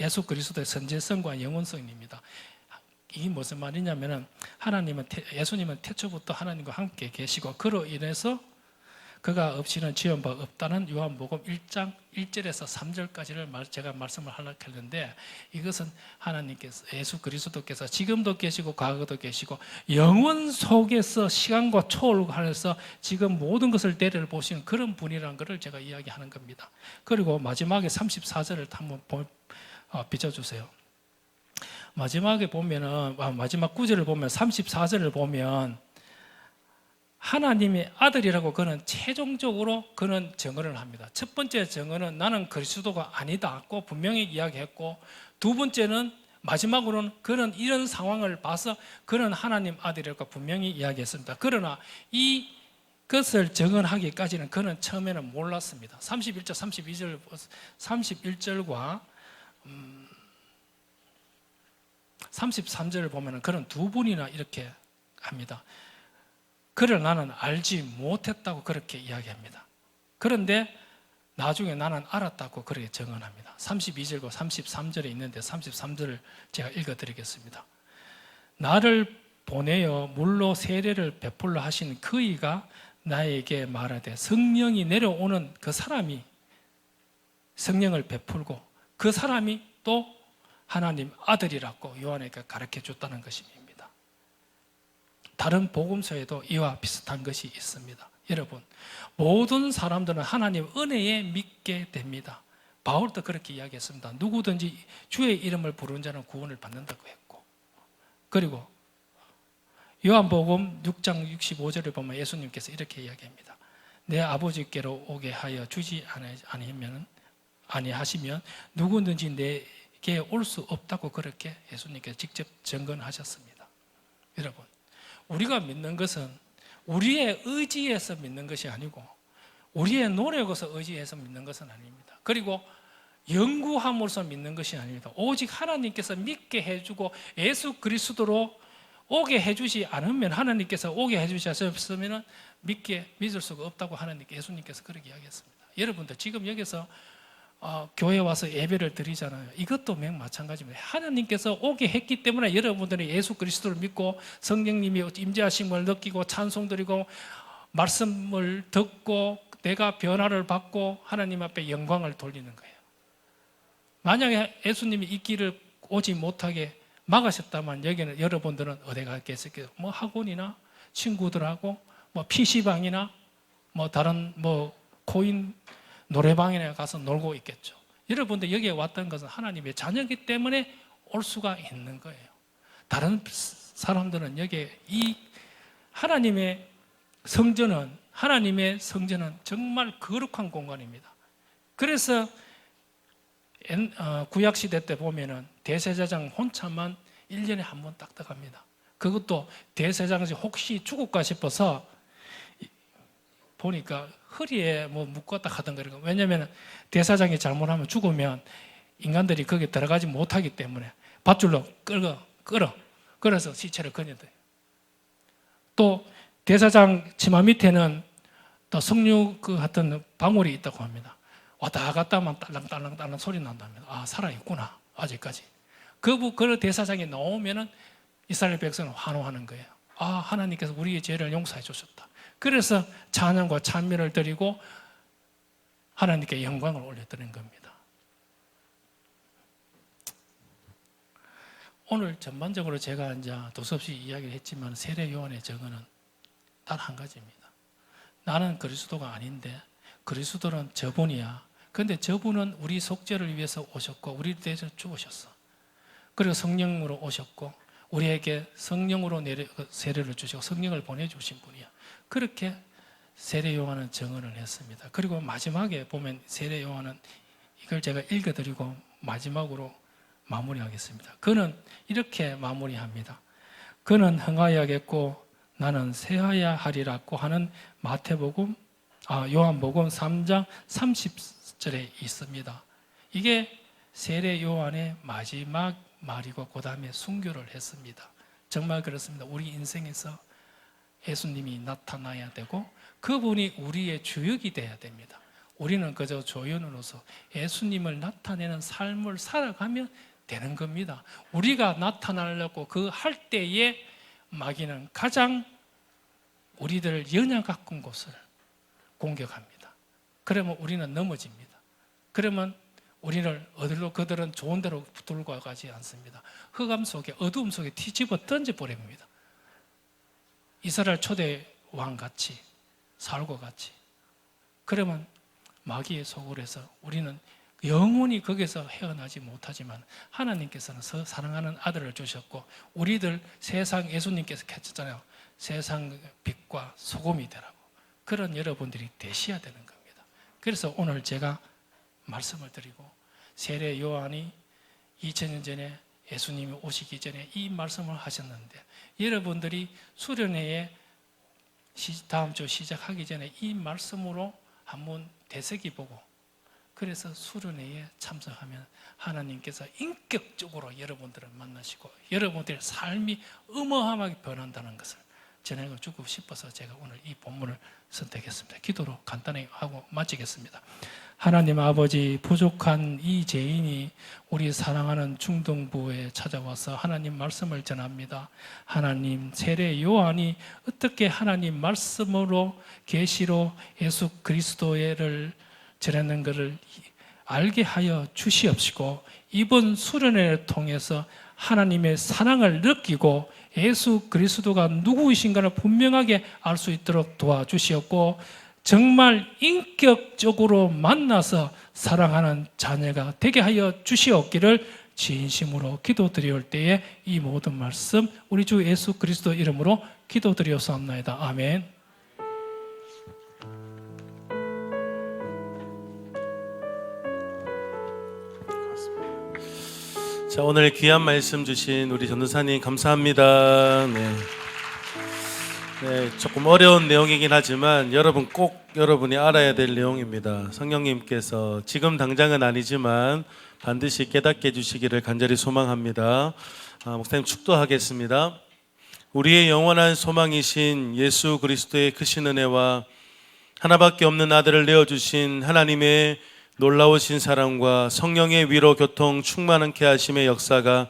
예수 그리스도의 선제성과 영원성입니다. 이게 무슨 말이냐면은 예수님은 태초부터 하나님과 함께 계시고 그로 인해서 그가 없이는 지은 바 없다는 요한복음 1장 1절에서 3절까지를 제가 말씀을 하려고 했는데, 이것은 하나님께서 예수 그리스도께서 지금도 계시고 과거도 계시고 영원 속에서 시간과 초월하면서 지금 모든 것을 내려 보시는 그런 분이라는 것을 제가 이야기하는 겁니다. 그리고 마지막에 34절을 한번 비춰주세요. 마지막에 보면은 마지막 9절을 보면 34절을 보면 하나님의 아들이라고 그는 최종적으로 그는 증언을 합니다. 첫 번째 증언은 나는 그리스도가 아니다고 분명히 이야기했고, 두 번째는 마지막으로는 그는 이런 상황을 봐서 그는 하나님 아들이라고 분명히 이야기했습니다. 그러나 이것을 증언하기까지는 그는 처음에는 몰랐습니다. 31절, 31절과 33절을 보면 그는 두 분이나 이렇게 합니다. 그를 나는 알지 못했다고 그렇게 이야기합니다. 그런데 나중에 나는 알았다고 그렇게 증언합니다. 32절과 33절에 있는데 33절을 제가 읽어드리겠습니다. 나를 보내어 물로 세례를 베풀러 하신 그이가 나에게 말하되 성령이 내려오는 그 사람이 성령을 베풀고 그 사람이 또 하나님 아들이라고 요한에게 가르쳐 줬다는 것입니다. 다른 복음서에도 이와 비슷한 것이 있습니다. 여러분, 모든 사람들은 하나님 은혜에 믿게 됩니다. 바울도 그렇게 이야기했습니다. 누구든지 주의 이름을 부르는 자는 구원을 받는다고 했고, 그리고 요한복음 6장 65절을 보면 예수님께서 이렇게 이야기합니다. 내 아버지께로 오게 하여 주지 아니하시면 누구든지 내게 올 수 없다고 그렇게 예수님께서 직접 증언하셨습니다. 여러분, 우리가 믿는 것은 우리의 의지에서 믿는 것이 아니고 우리의 노력에서 의지해서 믿는 것은 아닙니다. 그리고 연구함으로써 믿는 것이 아닙니다. 오직 하나님께서 믿게 해주고 예수 그리스도로 오게 해주지 않으면, 하나님께서 오게 해주셨으면 믿을 수가 없다고 예수님께서 그렇게 이야기했습니다. 여러분들 지금 여기서 교회 와서 예배를 드리잖아요. 이것도 마찬가지입니다. 하나님께서 오게 했기 때문에 여러분들이 예수 그리스도를 믿고 성령님이 임재하심을 느끼고 찬송 드리고 말씀을 듣고 내가 변화를 받고 하나님 앞에 영광을 돌리는 거예요. 만약에 예수님이 이 길을 오지 못하게 막으셨다면 여기는 여러분들은 어디 갔겠어요? 학원이나 친구들하고 PC방이나 다른 코인 노래방에 가서 놀고 있겠죠. 여러분들 여기에 왔던 것은 하나님의 자녀이기 때문에 올 수가 있는 거예요. 다른 사람들은 여기에 이 하나님의 성전은 정말 거룩한 공간입니다. 그래서 구약시대 때 보면은 대제사장 혼자만 1년에 한 번 딱딱합니다. 그것도 대제사장이 혹시 죽을까 싶어서 보니까 허리에 묶었다 하던가. 왜냐하면 대사장이 잘못하면 죽으면 인간들이 거기에 들어가지 못하기 때문에 밧줄로 끌어. 그래서 시체를 그녀대요. 또 대사장 치마 밑에는 또 석류 같은 방울이 있다고 합니다. 왔다 갔다 하면 딸랑딸랑 소리 난답니다. 아, 살아있구나 아직까지. 그 대사장이 나오면은 이스라엘 백성은 환호하는 거예요. 아, 하나님께서 우리의 죄를 용서해 주셨다. 그래서 찬양과 찬미를 드리고 하나님께 영광을 올려드리는 겁니다. 오늘 전반적으로 제가 이제 도섭시 이야기를 했지만 세례 요한의 증언은 단 한 가지입니다. 나는 그리스도가 아닌데 그리스도는 저분이야. 그런데 저분은 우리 속죄를 위해서 오셨고 우리 대해서 죽으셨어. 그리고 성령으로 오셨고 우리에게 성령으로 세례를 주시고 성령을 보내주신 분이야. 그렇게 세례 요한은 증언을 했습니다. 그리고 마지막에 보면 세례 요한은 이걸 제가 읽어드리고 마지막으로 마무리하겠습니다. 그는 이렇게 마무리합니다. 그는 흥하여야겠고 나는 쇠하여야 하리라고 하는 마태복음 요한복음 3장 30절에 있습니다. 이게 세례 요한의 마지막 말이고 그 다음에 순교를 했습니다. 정말 그렇습니다. 우리 인생에서 예수님이 나타나야 되고 그분이 우리의 주역이 돼야 됩니다. 우리는 그저 조연으로서 예수님을 나타내는 삶을 살아가면 되는 겁니다. 우리가 나타나려고 그 할 때에 마귀는 가장 우리들을 연약 가꾼 곳을 공격합니다. 그러면 우리는 넘어집니다. 그러면 우리를 어디로 그들은 좋은 데로 붙들고 가지 않습니다. 흑암 속에 어두움 속에 뒤집어 던져버립니다. 이스라엘 초대 왕같이 살고 같이. 그러면 마귀의 소굴에서 우리는 영원히 거기서 헤어나지 못하지만 하나님께서는 사랑하는 아들을 주셨고 우리들 세상 예수님께서 했잖아요. 세상 빛과 소금이 되라고. 그런 여러분들이 되셔야 되는 겁니다. 그래서 오늘 제가 말씀을 드리고 세례 요한이 2000년 전에 예수님이 오시기 전에 이 말씀을 하셨는데 여러분들이 수련회에 다음 주 시작하기 전에 이 말씀으로 한번 되새기보고 그래서 수련회에 참석하면 하나님께서 인격적으로 여러분들을 만나시고 여러분들의 삶이 어마어마하게 변한다는 것을 전해주고 싶어서 제가 오늘 이 본문을 선택했습니다. 기도로 간단히 하고 마치겠습니다. 하나님 아버지, 부족한 이 죄인이 우리 사랑하는 중동부에 찾아와서 하나님 말씀을 전합니다. 하나님, 세례 요한이 어떻게 하나님 말씀으로 계시로 예수 그리스도를 전하는 것을 알게 하여 주시옵시고 이번 수련회를 통해서 하나님의 사랑을 느끼고 예수 그리스도가 누구이신가를 분명하게 알 수 있도록 도와주시옵고 정말 인격적으로 만나서 사랑하는 자녀가 되게 하여 주시옵기를 진심으로 기도드리올 때에 이 모든 말씀 우리 주 예수 그리스도 이름으로 기도드리옵사옵나이다. 아멘. 자, 오늘 귀한 말씀 주신 우리 전도사님 감사합니다. 조금 어려운 내용이긴 하지만 여러분이 알아야 될 내용입니다. 성령님께서 지금 당장은 아니지만 반드시 깨닫게 해주시기를 간절히 소망합니다. 목사님 축도하겠습니다. 우리의 영원한 소망이신 예수 그리스도의 크신 은혜와 하나밖에 없는 아들을 내어주신 하나님의 놀라우신 사랑과 성령의 위로 교통 충만케 하심의 역사가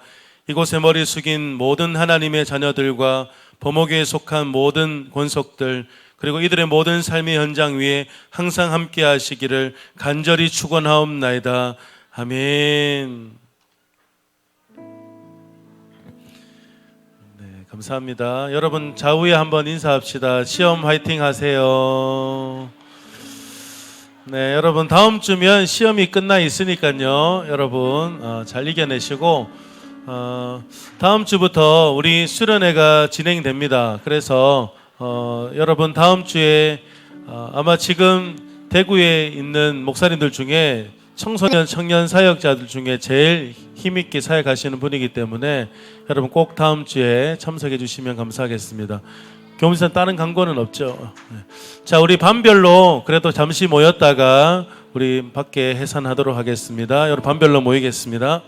이곳에 머리 숙인 모든 하나님의 자녀들과 범호교에 속한 모든 권속들 그리고 이들의 모든 삶의 현장 위에 항상 함께 하시기를 간절히 축원하옵나이다. 아멘. 네, 감사합니다. 여러분 좌우에 한번 인사합시다. 시험 화이팅 하세요. 네, 여러분 다음 주면 시험이 끝나 있으니까요. 여러분 잘 이겨내시고 다음 주부터 우리 수련회가 진행됩니다. 그래서 여러분 다음 주에 아마 지금 대구에 있는 목사님들 중에 청소년 청년 사역자들 중에 제일 힘있게 사역하시는 분이기 때문에 여러분 꼭 다음 주에 참석해 주시면 감사하겠습니다. 교무선 다른 광고는 없죠. 자, 우리 반별로 그래도 잠시 모였다가 우리 밖에 해산하도록 하겠습니다. 여러분 반별로 모이겠습니다.